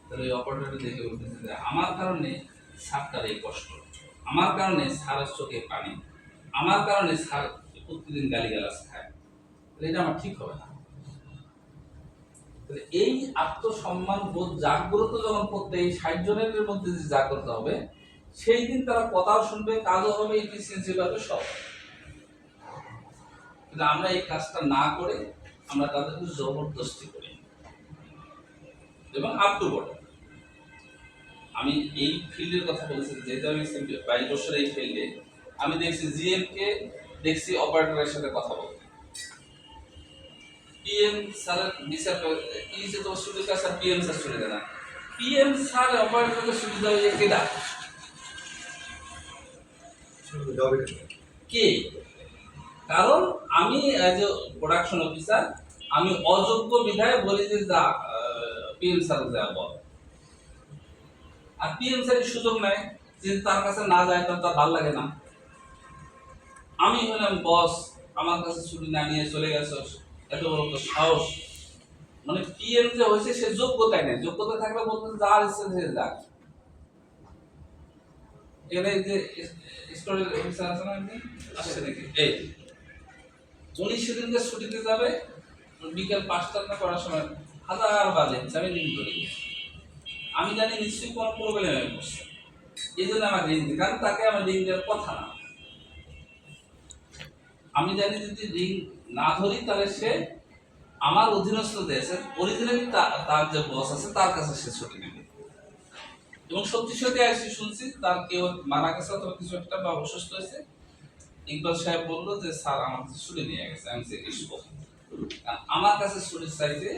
তাহলে ওই অপারেটরটি দেখে বলতেছে যে আমার কারণে সারটার এই কষ্ট, আমার কারণে সারের চোখে পানি, আমার কারণে সার প্রতিদিন গালিগালাজ খায়, তাহলে এটা আমার ঠিক হবে না। তাহলে এই আত্মসম্মান বোধ জাগ্রত যখন প্রত্যেক 60 জনের মধ্যে যে জাগ্রত হবে, সেই দিন তারা কথাও শুনবে, কাজও হবে, এফিসিয়েন্সি পাবে, সব। কিন্তু আমরা এই কাজটা না করে আমরা তাদেরকে জবরদস্তি করি এবং আপ টু বড়। আমি এই ফিল্ডের কথা বলছি, যেহেতু আমি 22 বছর এই ফিল্ডে, আমি দেখছি জিএম কে দেখছি অপারেটরের সাথে কথা বলতে, পিএম স্যারের বিচার এই যে তোমার সুবিধা স্যার পিএম স্যার সুবিধা না, পিএম স্যার অপারেটরকে সুবিধা হয়ে কেডা কে? কারণ আমি এজ এ প্রোডাকশন অফিসার আমি অযোগ্য বিধায় বলি যে যা পিএম স্যার যা বল, আর পিএম স্যারের সুযোগ নেয় যে তার কাছে না যায় তো তার ভালো লাগে না। আমি হলাম বস, আমার কাছে ছুটি না নিয়ে চলে গেছে, এত বড় তো সাহস। মানে পিএম যে হয়েছে সে যোগ্যতাই নেই, যোগ্যতা থাকলে বলতে যার ইচ্ছে সে যাক। এখানে যে স্টোরেজ অফিসার আছে না, আসছে নাকি এই উনি সেদিনকে ছুটিতে যাবে, বিকেল 5টা না করার সময় হাজার বাজে আমি রিং করি, আমি জানি নিশ্চয়ই কোনো প্রবলেম হয়ে পড়ছে, এই জন্য আমার রিং দিই, কারণ তাকে আমার রিং দেওয়ার কথা না। আমি জানি যদি রিং না ধরি তাহলে সে আমার অধীনস্থ দেশে অরিজিনালি তার যে বস আছে তার কাছে সে ছুটি নেবে। এবং সত্যি সত্যি আসি শুনছি তার কেউ মারা গেছে অথবা কিছু একটা বা অসুস্থ হয়েছে, ইকবাল সাহেব বললো যে স্যার আমার কাছে ছুটি নিয়ে গেছে, আমি আমার কাছে ছুটি চাইতে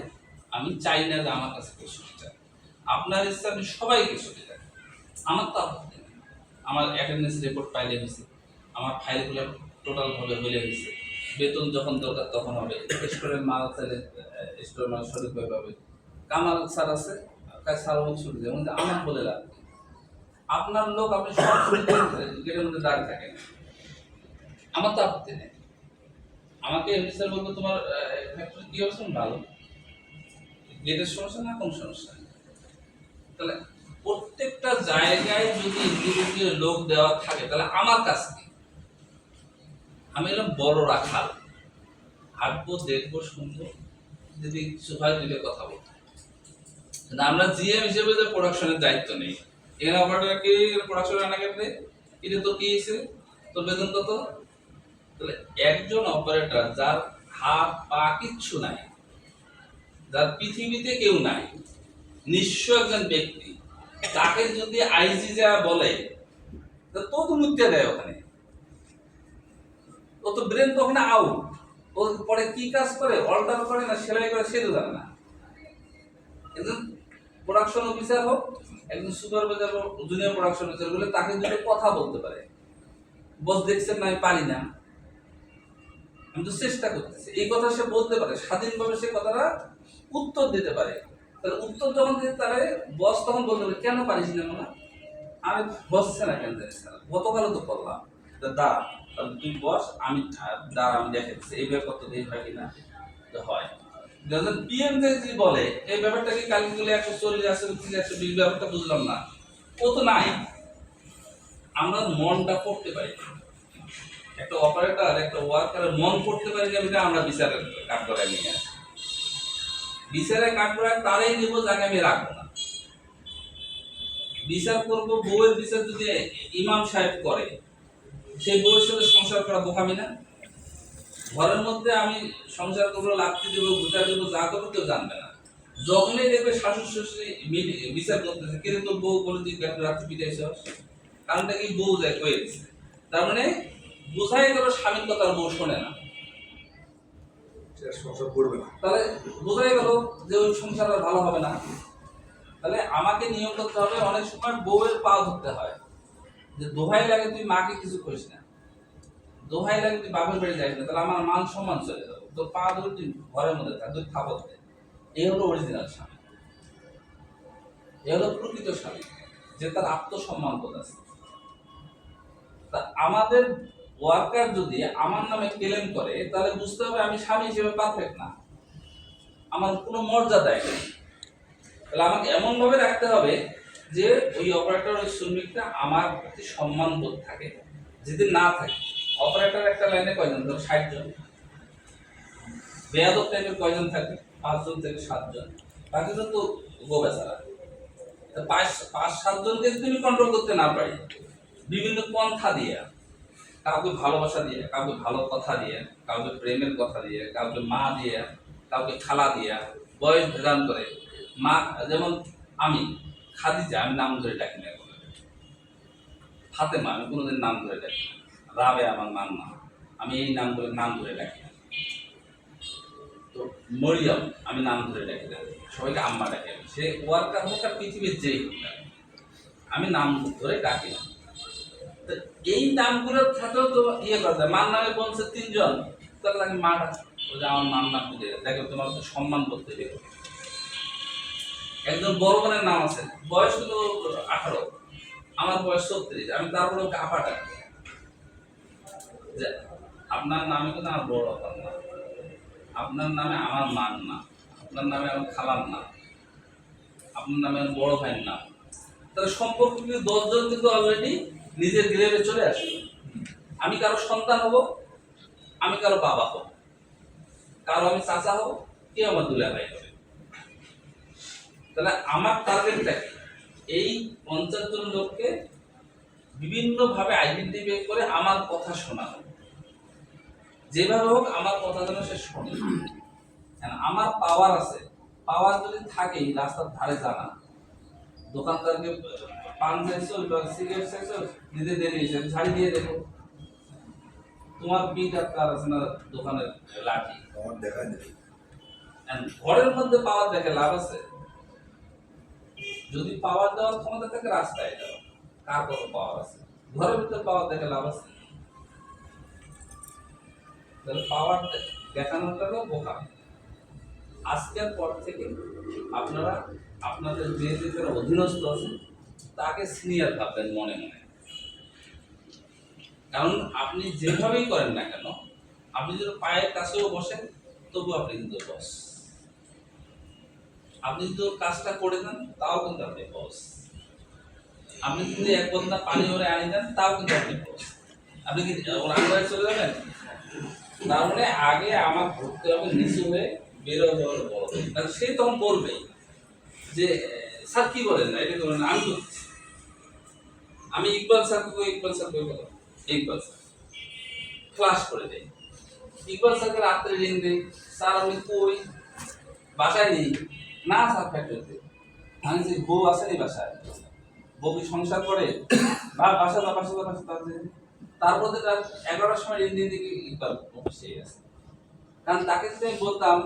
আমি চাই না যে আমার কাছে কেউ ছুটি চাই, আপনার ইচ্ছা আমি সবাইকে ছুটি চাই, আমার তো আপত্তি নেই। আমার অ্যাটেন্ডেন্স রিপোর্ট পাইলে হয়েছে, আমার ফাইলগুলো টোটাল ভাবে হইলে হয়েছে, বেতন যখন দরকার তখন হবে, স্টোরের মাল চাইলে স্টোরের মাল সঠিকভাবে পাবে। কামাল স্যার আছে, স্যার অমুক ছুটি যেমন আমার বলে লাভ নেই। আপনার লোক আপনি সব ছুটি গেটের মধ্যে দাঁড়িয়ে থাকেন, আমার তো আপত্তি নেই। আমাকে এমনি স্যার বলবো তোমার ফ্যাক্টরি কি অবস্থা, ভালো, গেটের সমস্যা না কোন সমস্যা। তাহলে প্রত্যেকটা জায়গায় যদি ইন্ডিভিজুয়াল লোক দেওয়া থাকে তাহলে আমার কাছে কি, আমি এলাম বড় রাখাল, হাঁটবো দেখবো শুনবো, যদি কিছু হয় দিলে কথা বলবো। আমরা জিএম হিসেবে যে প্রোডাকশনের দায়িত্ব নেই, এখানে অপারেটর কি প্রোডাকশন রান্না করতে, এটা তো কি হয়েছে, তোর বেতন কত? তাহলে একজন অপারেটর যার হাত পা কিচ্ছু নাই, যার পৃথিবীতে কেউ নাই, নিঃস্ব একজন ব্যক্তি, তাকে যদি আইজি যা বলে তো তো মুক্তি দেয় ওখানে, ও তো ব্রেন তো ওখানে আউট, ও পরে কি কাজ করে, অল্টার করে না সেলাই করে সে তো জানে না। একজন প্রোডাকশন অফিসার হোক, একজন সুপারভাইজার হোক, জুনিয়র প্রোডাকশন অফিসার বলে তাকে দুটো কথা বলতে পারে, বস দেখছেন না আমি পারি না, আমি তো চেষ্টা করতেছি, এই কথা সে বলতে পারে, স্বাধীনভাবে সে কথাটা উত্তর দিতে পারে। তাহলে উত্তর যখন দিতে পারে বস তখন বলতে পারে কেন পারিস না মনে, আমি বসছে না কেন জানিস না, গতকালও তো করলাম, দা তাহলে তুই বস, আমি দা আমি দেখে দিচ্ছি এই ব্যাপার কত দিয়ে হয় কিনা, তো হয়। যখন পিএম যে বলে এই ব্যাপারটা কি কালকুলে 140 120 ব্যাপারটা বুঝলাম না, ও তো নাই। আমরা মনটা পড়তে পারি, একটা অপারেটর একটা ওয়ার্কারের মন পড়তে পারি যে আমরা বিচারের কাজ করাই নিয়ে আসি, বিচারের কাজ করায় তারাই নিব, যাকে আমি রাখবো না। বিচার করবো, বউয়ের বিচার যদি ইমাম সাহেব করে, সেই বউয়ের সাথে সংসার করা বোকামি না? ঘরের মধ্যে আমি সংসার করবো, লাগতে দেবো, গুটা দেবো, যা করবো কেউ জানবে না। যখনই দেখবে শাশুড় শ্বশুর বিচার করতেছে, কিন্তু তোর বউ বলে তুই রাত্রি পিটাইছ, কারণটা কি? বউ যায় কয়ে দিচ্ছে। তার মানে বোঝাই গেল স্বামীর কথা আর বউ শোনে না। সেটা সংসার করবে না। তাহলে বোঝাই গেল যে ওই সংসার আর ভালো হবে না। তাহলে আমাকে নিয়ম করতে হবে, অনেক সময় বউয়ের পা ধরতে হয়, যে দোহাই লাগে তুই মাকে কিছু করিস না, দোহাই লাগে তুই বাপের বাড়ি যাইস না, তাহলে আমার মান সম্মান চলে যাবে, তোর পা ধরে তুই ঘরের মধ্যে থাক, তুই থাপত দে। এই হলো অরিজিনাল স্বামী, এই হলো প্রকৃত স্বামী, যে তার আত্মসম্মান বোধ আছে। তা আমাদের ওয়ার্কার যদি আমার নামে ক্লেম করে, তাহলে বুঝতে হবে আমি স্বামী হিসেবে পারফেক্ট না, আমার কোনো মর্যাদাই নেই। তাহলে আমাকে এমন ভাবে রাখতে হবে যে ওই অপারেটর, ওই শ্রমিকটা আমার প্রতি সম্মান বোধ থাকে। যদি না থাকে, অপারেটর একটা লাইনে কয়জন, ধরো 60 জন, বেয়াদব টাইপের কয়জন থাকে, 5 জন থেকে 7 জন, বাকিটা তো গোবেচারা। 5-7 জনকে যদি আমি কন্ট্রোল করতে না পারি, বিভিন্ন পন্থা দিয়ে, কাউকে ভালোবাসা দিয়ে, কাউকে ভালো কথা দিয়ে, কাউকে প্রেমের কথা দিয়ে, কাউকে মা দিয়ে, কাউকে খালা দিয়ে, বয়স ভেদান করে। মা যেমন আমি খাদিজা, আমি নাম ধরে ডাকি না, ফাতেমা আমি কোনোদিন নাম ধরে ডাকি না, রাবে আমার নাম না, আমি এই নাম ধরে ডাকি না। তো মরিয়ম আমি নাম ধরে ডাকি না, সবাইকে আম্মা ডাকি। সে ওয়ার্কার হোক আর পৃথিবীর যেই হোক, আমি নাম ধরে ডাকি না। এই নামগুলোর সাথেও তো ইয়ে করা যায়। মার নামে বলছে 3 জন, তাহলে তাকে মা ডাকে, আমার মার নাম দিয়ে দেখো, তোমার তো সম্মান করতে হবে। একজন বড় বোনের নাম আছে, বয়স কিন্তু 18, আমার বয়স 36, আমি তারপরে ওকে আপা ডাকি, যে আপনার নামে কিন্তু আমার বড় আপার না, আপনার নামে আমার মান না, আপনার নামে আমার খালার না, আপনার নামে আমার বড় ভাইয়ের নাম। তাহলে সম্পর্ক কিন্তু 10 জন কিন্তু অলরেডি নিজের গ্রেভে চলে আসবে। আমি কারো সন্তান হব, আমি কারো বাবা হব, কারো আমি চাচা হব, কেউ আমার দুলা ভাই হবে। তাহলে আমার টার্গেটটা কি? এই 50 জন লোককে বিভিন্ন ভাবে আইডেন্টিফাই করে আমার কথা শোনানো, যেভাবে হোক আমার কথা যেন সে শোনে। আমার পাওয়ার আছে, পাওয়ার যদি থাকে, রাস্তার ধারে জানা, দোকানদারকে পান চাইছো বা সিগারেট চাইছো, দিতে দেরি হয়েছে, ছাড়ি দিয়ে দেখো, তোমার পিঠ আর কার আছে না দোকানের লাঠি, আমার দেখা নেই। ঘরের মধ্যে পাওয়ার দেখে লাভ আছে? যদি পাওয়ার দেওয়ার ক্ষমতা থাকে, রাস্তায় যাও, কার কত পাওয়ার আছে। ঘরের ভিতরে পাওয়ার দেখে লাভ আছে? তাহলে পাওয়ার দেখানোটাও বোকা। আজকের পর থেকে আপনারা আপনাদের যে যারা অধীনস্থ আছে তাকে সিনিয়র ভাববেন মনে মনে। কারণ আপনি যেভাবেই করেন না কেন, আপনি যদি পায়ের কাছেও বসেন, তবু আপনি কিন্তু বস। আপনি যদি কাজটা করে দেন, তাও কিন্তু আপনি বস। আপনি যদি এক বন্ধা পানি ওরে আনি দেন, তাও কিন্তু আপনি বস। আপনি কি রান্নায় চলে যাবেন? তার মানে আগে আমার ঘুরতে হবে নিচু হয়ে, বেরোবে হলো বড়। তাহলে সে তখন বলবে যে স্যার কি বলেন না, এটা করেন, আমি করছি। আমি ইকবাল স্যারকে কই, ইকবাল স্যার কই বলো, ইকবাল স্যার ক্লাস করে দেয়। ইকবাল স্যারকে রাত্রে রিং দেয়, স্যার আমি কই, বাসায় নেই। না স্যার ফ্যাক্টরিতে। আমি যে বউ আসেনি বাসায়, বউ কি সংসার করে, বাসা যা বাসা যা বাসা তাতে। তারপর রাত 11টার সময় রিং দিয়ে দেখি ইকবাল অফিসে আছে। কারণ তাকে যদি আমি বলতাম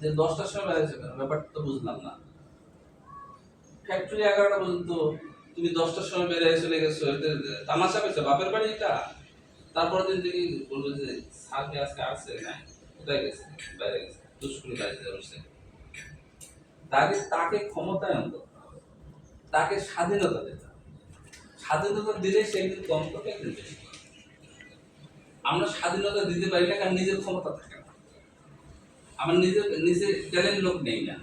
যে 10টার সময় বেড়েছে, ব্যাপারটা তো বুঝলাম না। ফ্যাক্টরি 11টা পর্যন্ত, তুমি 10টার সময় বেড়ে চলে গেছো, তামাশা পেয়েছো বাপের বাড়ি এটা। তারপর দিন দেখি বলবো যে স্যারকে আজকে আসছে না, কোথায় গেছে, বাইরে গেছে, দুষ্করি বাড়িতে বসে। তাকে ক্ষমতায়ন করতে হবে, তাকে স্বাধীনতা দিতে হবে। স্বাধীনতা দিলে সে কিন্তু কম করবে, একদিন বেশি করবে। আমরা স্বাধীনতা দিতে পারি না, কারণ নিজের ক্ষমতা থাকে না। আমার নিজের ট্যালেন্ট লোক নেই না।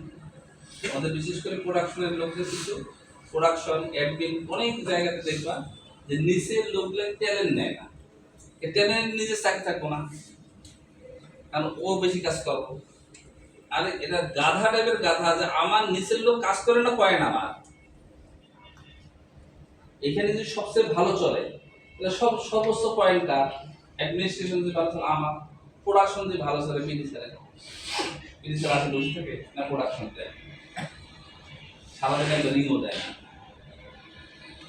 আমাদের বিশেষ করে প্রোডাকশনের লোকদের কিছু প্রোডাকশন, অ্যাডমিন, অনেক জায়গাতে দেখবা যে নিচের লোকগুলো ট্যালেন্ট নেয় না। এই ট্যালেন্ট নিজের চাকরি থাকবো না, কারণ ও বেশি কাজ করবো। আরে এটা গাধা টাইপের গাধা, যে আমার নিচের লোক কাজ করে না, কয় না আমার। এখানে যদি সবচেয়ে ভালো চলে তাহলে সমস্ত পয়েন্ট কার, অ্যাডমিনিস্ট্রেশন যদি ভালো চলে আমার, প্রোডাকশন যদি ভালো চলে পিডি স্যারের, পিডি স্যার আসে বসে থাকে না প্রোডাকশন দেয়, সারাদিন একটা রিংও দেয় না।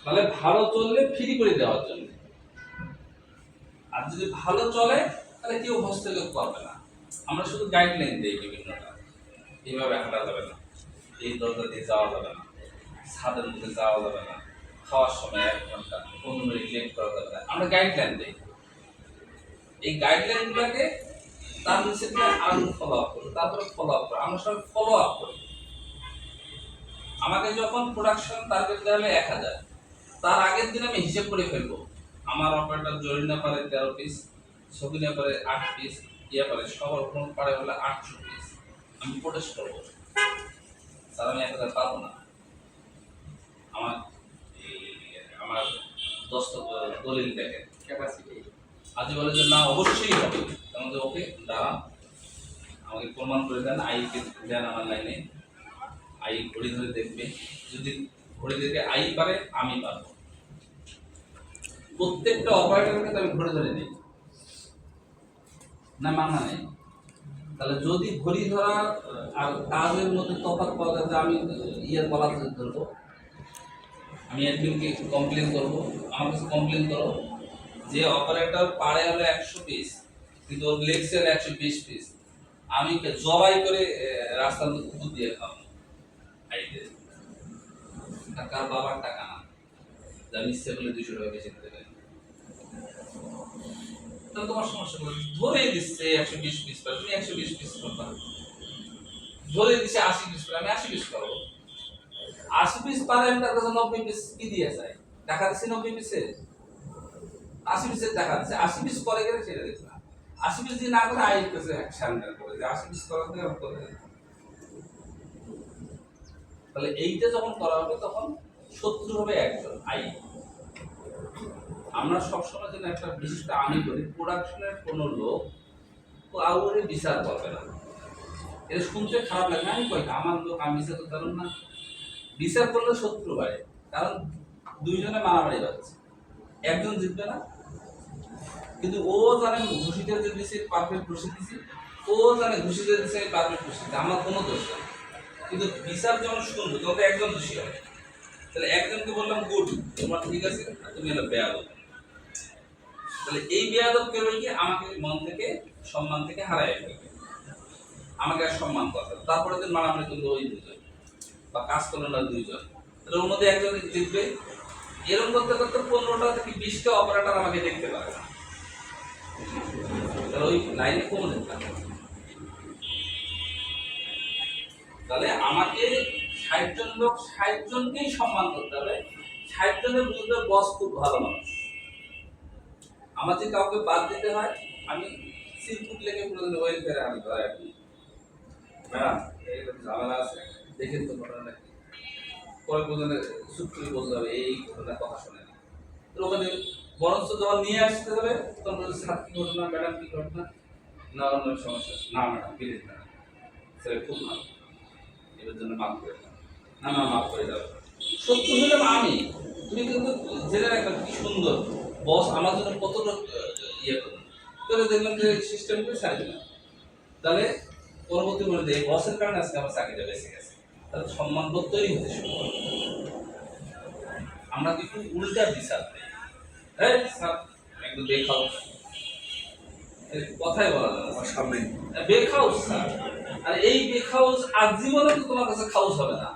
তাহলে ভালো চললে ফ্রি করে দেওয়ার জন্য, আর যদি ভালো চলে তাহলে কেউ হস্তক্ষেপ করবে না। আমরা শুধু গাইডলাইন দিই বিভিন্নটা, এইভাবে হাঁটা যাবে না, এই দরজা দিয়ে যাওয়া যাবে না, ছাদের মধ্যে যাওয়া যাবে না, খাওয়ার সময় 1 ঘন্টা 15 মিনিট লেট করা যাবে না, আমরা গাইডলাইন দিই। এই গাইডলাইনগুলোকে তার নিচে দিয়ে আরো ফলো আপ করি, তারপরে ফলো আপ করি, আমরা সবাই ফলো আপ করি। আমাকে যখন প্রোডাকশন টার্গেট দেওয়া হলে 1000, তার আগের দিন আমি হিসেব করে ফেলবো আমার অপারেটর জরিনা পারে 13 পিস, সবিনা পারে 8 পিস, ইয়া পারে সবার কোন পারে হলে 800 পিস। আমি প্রোটেস্ট করবো, স্যার আমি 1000 পাবো না, আমার আমার দলিল দেখেন ক্যাপাসিটি। আজ বলে যে না অবশ্যই হবে, আমাদের ওকে দাঁড়ান, আমাকে প্রমাণ করে দেন, আইকে দেন আমার লাইনে, আই ঘড়ি ধরে দেখবে, যদি ঘড়ি দেখে আই পারে আমি পারবো। প্রত্যেকটা অপারেটরকে আমি ঘড়ি ধরে নিই না, মানা নেই। তাহলে যদি ঘড়ি ধরা আর কাজের মধ্যে তফাৎ পাওয়া যায়, আমি ইয়ে বলা ধরবো, আমি অ্যাডমিনকে কমপ্লেন করবো, আমার কাছে কমপ্লেন করো যে অপারেটর পারে হলো 100 পিস কিন্তু ওর লেগসেল 120 পিস, আমি জবাই করে রাস্তার মধ্যে কুকুর দিয়ে খাবো, আইতে টাকা বাবার টাকা না, যা ইচ্ছে করলে 200 টাকা বেশি দিতে পারি, তাহলে তোমার সমস্যা হলো ধরে দিচ্ছে 120 পিস পাবে, তুমি 120 পিস করবা, ধরে দিচ্ছে 80 পিস পাবে, আমি 80 পিস করবো। 80 পিস পারে আমি তার কাছে 90 পিস কি দিয়ে যায়, টাকা দিচ্ছে 90 পিসে, 80 পিসের টাকা দিচ্ছে, 80 পিস করে গেলে সেটা দেখবে না, 80 পিস দিয়ে না করে আই কাছে সারেন্ডার করে যে 80 পিস করার থেকে করে। তাহলে এইটা যখন করা হবে তখন শত্রু হবে একজন আই। আমরা সবসময় যেন একটা বিশিষ্ট আমি করি, প্রোডাকশনের কোনো লোক কাউরে বিচার করবে না, এটা শুনতে খারাপ লাগে না, আমি কই আমার লোক আমি বিচার করতে পারলাম না, বিচার করলে শত্রু বাড়ে, কারণ দুইজনে মারামারি পাচ্ছে, একজন জিতবে না, কিন্তু ও জানে ঘুষিটা যে দিচ্ছে পারফেক্ট ঘুষি দিচ্ছি, ও জানে ঘুষিটা দিচ্ছে পারফেক্ট ঘুষি, আমার কোনো দোষ নেই, কিন্তু বিচার যখন শুনবো তখন তো একজন দোষী হবে। তাহলে একজনকে বললাম গুড তোমার ঠিক আছে, তুমি হলো বেয়াদব, তাহলে এই বেয়াদব কে কি আমাকে মন থেকে সম্মান থেকে হারাই ফেলবে, আমাকে আর সম্মান করবে, তারপরে দিন মারামারি করলে ওই দুজন বা কাজ করলো না দুইজন, তাহলে ওর মধ্যে একজন জিতবে। এরকম করতে করতে 15টা থেকে 20টা অপারেটর আমাকে দেখতে পাবে না, তাহলে ওই লাইনে কমে যেতে পারে। তাহলে আমাকে 60 জন লোক 60 জনকেই সম্মান করতে হবে, 60 জনের বুঝবে বস খুব ভালো মানুষ, আমার যে কাউকে বাদ দিতে হয় আমি সিলফুট লেগে পুরো ওয়েলফেয়ারে আমি ধরে রাখি, ম্যাডাম এইরকম ঝামেলা আছে দেখেন তো ঘটনা কি, পরে বোঝানো সূত্রে বলতে হবে এই ঘটনা কথা শোনে না, তো ওখানে বরঞ্চ যখন নিয়ে আসতে হবে তখন ছাত্র কি ঘটনা, ম্যাডাম কি ঘটনা, না অন্য সমস্যা, না ম্যাডাম প্লিজ না স্যার খুব ভালো, এর জন্য মাফ করে দাও, না না মাফ করে দাও, সত্য হলাম আমি, তুমি কিন্তু জেনে রাখবে কি সুন্দর বস আমার জন্য কতটা ইয়ে করবে, তাহলে দেখলাম যে সিস্টেম করে সারি দিলাম, তাহলে পরবর্তী মনে দেয় বসের কারণে আজকে আমার চাকরিটা বেঁচে গেছে, তাহলে সম্মানবোধ তৈরি হতে শুরু করে। আমরা কিন্তু উল্টা বিচার দিই, হ্যাঁ স্যার একটু দেখাও, কথাই বলা যায় আমার সামনে বেখাউস স্যার, আর এই বেখাউস আজীবনে তো তোমার কাছে খাউস হবে না,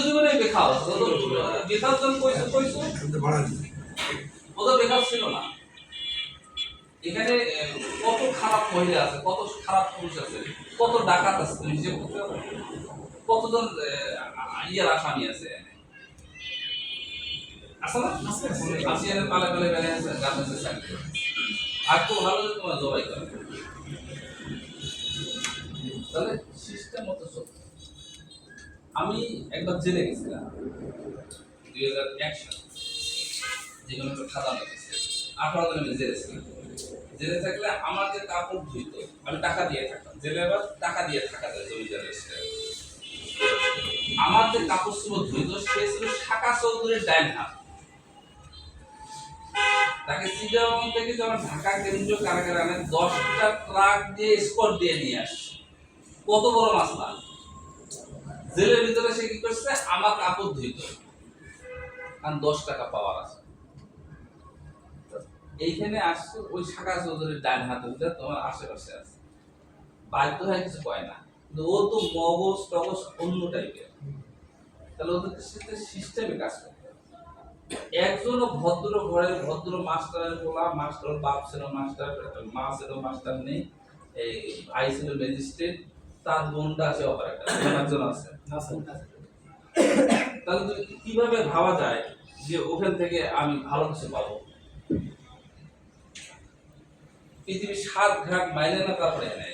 জীবনে বেখাউস, বেখাউস যখন কইছো ও তো বেখাউস ছিল না, এখানে কত খারাপ মহিলা আছে, কত খারাপ পুরুষ আছে, কত ডাকাত আছে, তুমি হিসেব করতে পারো, কতজন ইয়ার আসামি আছে, আসলে আসিয়ানের পালে পালে বেড়ে আছে গার্মেন্টসের চাকরি, আর তো ভালো যে তোমার জবাই করে, তাহলে সিস্টেম মতো চলছে। আমি একবার জেলে গেছিলাম 2001 সালে, যেখানে একটা খাতা লেগেছে 18 দিন আমি জেলে ছিলাম, জেলে থাকলে আমার যে কাপড় ধুইত আমি টাকা দিয়ে থাকতাম, জেলে আবার টাকা দিয়ে থাকা যায় জমিদার আমার যে কাপড় চোপড় ধুইতো সে ছিল শাখা চৌধুরীর ডাইন হাত। তাকে চিটাগাং থেকে যখন ঢাকা কেন্দ্রীয় কারাগারে আনে 10টা ট্রাক দিয়ে স্কট দিয়ে নিয়ে আসছে। কত বড় মাসলা! জেলের ভিতরে সে কি করছে, আমার কাপড় ধুইতো, কারণ 10 টাকা পাওয়ার আছে। এইখানে আসছে ওই শাখা চৌধুরীর ডাইন হাত তোমার আশেপাশে আছে, বাধ্য হয় কিছু কয় না, কিন্তু ও তো মগজ টগজ অন্য টাইপের। তাহলে ওদের সাথে সিস্টেমে কাজ করতে হবে। একজনও ভদ্র ঘরের ভদ্র মাস্টারের বলা, মাস্টার বাপ ছিল মাস্টার, মা ছিল মাস্টার নেই, এই ভাই ছিল ম্যাজিস্ট্রেট, তার বোনটা আছে অপারেটর, একজন আছে। তাহলে কিভাবে ভাবা যায় যে ওখান থেকে আমি ভালো কিছু পাবো? পৃথিবীর 7 ঘাট মাইলে না তারপরে এনে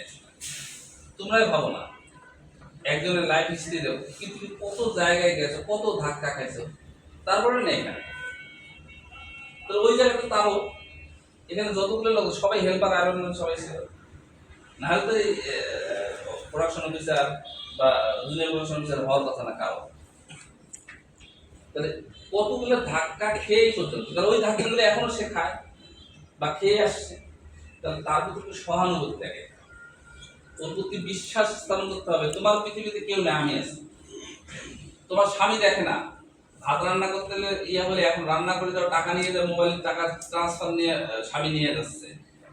তোমরাই ভাবো না। একজনের লাইফ হিস্ট্রি দেখো, পৃথিবীর কত জায়গায় গেছো, কত ধাক্কা খাইছো, তারপরে নেই এখানে। তো ওই জায়গাটা তারও এখানে যতগুলো লোক সবাই হেল্পার, আয়রন সবাই ছিল, নাহলে তো এই প্রোডাকশন অফিসার বা জুনিয়র প্রোডাকশন অফিসার হওয়ার কথা না কারো। তাহলে কতগুলো ধাক্কা খেয়েই পর্যন্ত, তাহলে ওই ধাক্কাগুলো এখনো সে খায় বা খেয়ে আসছে, তাহলে তার প্রতি একটু সহানুভূতি থাকে, ওর প্রতি বিশ্বাস স্থাপন করতে হবে। তোমার পৃথিবীতে কেউ নেই, আমি আছি। তোমার স্বামী দেখে না, ভাত রান্না করতে গেলে বলে এখন রান্না করে যাও, টাকা নিয়ে যাও, মোবাইল টাকা ট্রান্সফার নিয়ে স্বামী নিয়ে যাচ্ছে,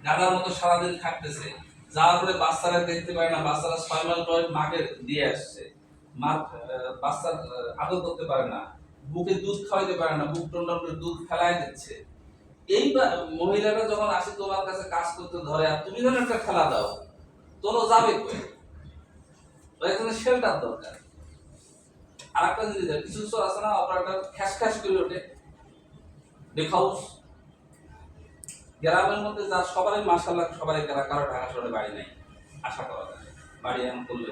গাধার মতো সারাদিন খাটতেছে, যাওয়ার পরে বাচ্চারা দেখতে পায় না, বাচ্চারা 6 মাস বয়স মাকে দিয়ে আসছে, মা বাচ্চার আদর করতে পারে না, বুকে দুধ খাওয়াইতে পারে না, বুক টন্ডন করে দুধ ফেলাই দিচ্ছে। এই মহিলারা যখন আসে তোমার কাছে কাজ করতে ধরে, আর তুমি যেন একটা খেলা দাও, তোমরা যাবে কই? এখানে শেল্টার দরকার। আর একটা জিনিস কিছু কিছু আছে না, অপারেটর খ্যাস খ্যাস করে ওঠে, বেখাউস। গ্রামের মধ্যে যা সবারই মাশাআল্লাহ, সবারই কারো ঢাকা শহরে বাড়ি নাই, আশা করা যায় বাড়ি এখন করলে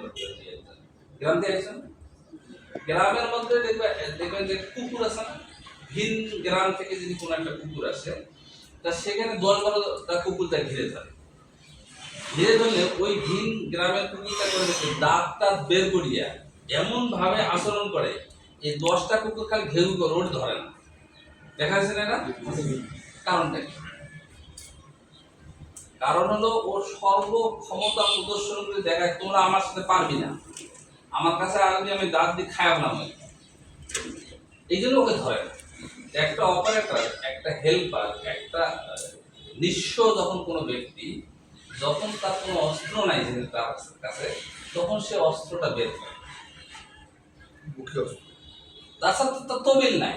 গ্রাম দিয়ে আসেন। গ্রামের মধ্যে দেখবেন যে কুকুর আছে না, ভিন গ্রাম থেকে যদি কোনো একটা কুকুর আসে, তা সেখানে 10-12টা কুকুরটা ঘিরে ধরে। ঘিরে ধরলে ওই ভিন গ্রামের কুকুরটা করে দাঁতটা বের করিয়া এমন ভাবে আচরণ করে, এই 10টা কুকুর খালি ঘেউ করে ওঠ ধরে না। দেখা যাচ্ছে না? কারণটা কি? কারণ হলো ওর সর্বক্ষমতা প্রদর্শন করে দেখায়, তোমরা আমার সাথে পারবি না, আমার কাছে আসবি, আমি দাঁত দিয়ে খায়াব না। এই জন্য ওকে ধরে না। একটা অপারেটর, একটা হেল্পার, একটা নিঃস্ব যখন কোনো ব্যক্তি, যখন তার কোনো অস্ত্র নাই তার কাছে, তখন সে অস্ত্রটা বের করে। তাছাড়া তো তার তবিল নাই।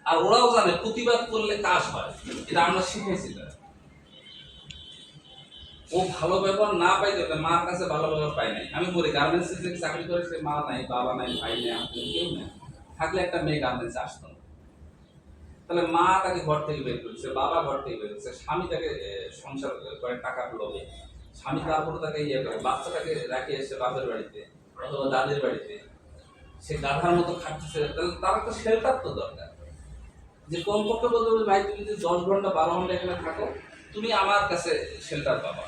আর ওরাও জানে প্রতিবাদ করলে কাজ হয়, এটা আমরা শিখেছি। ও ভালো ব্যবহার না পাইতে, মার কাছে ভালো ব্যবহার পাই নাই। আমি বলি গার্মেন্টসে যে চাকরি করে সে মা নাই, বাবা নাই, ভাই নাই, আপনি কেউ নেই, থাকলে একটা মেয়ে গার্মেন্টসে আসতো না। তাহলে মা তাকে ঘর থেকে বের করেছে, বাবা ঘর থেকে বের করেছে, স্বামী তাকে সংসার করে টাকা লোভে, স্বামী তারপরে তাকে করে, বাচ্চাটাকে রাখে এসে বাপের বাড়িতে অথবা দাদির বাড়িতে, সে গাধার মতো খাটতেছে। তাহলে তার একটা শেল্টার তো দরকার, যে কমপক্ষে বলতে হবে ভাই তুমি যদি 10 ঘন্টা 12 ঘন্টা এখানে থাকো, তুমি আমার কাছে শেল্টার পাবা।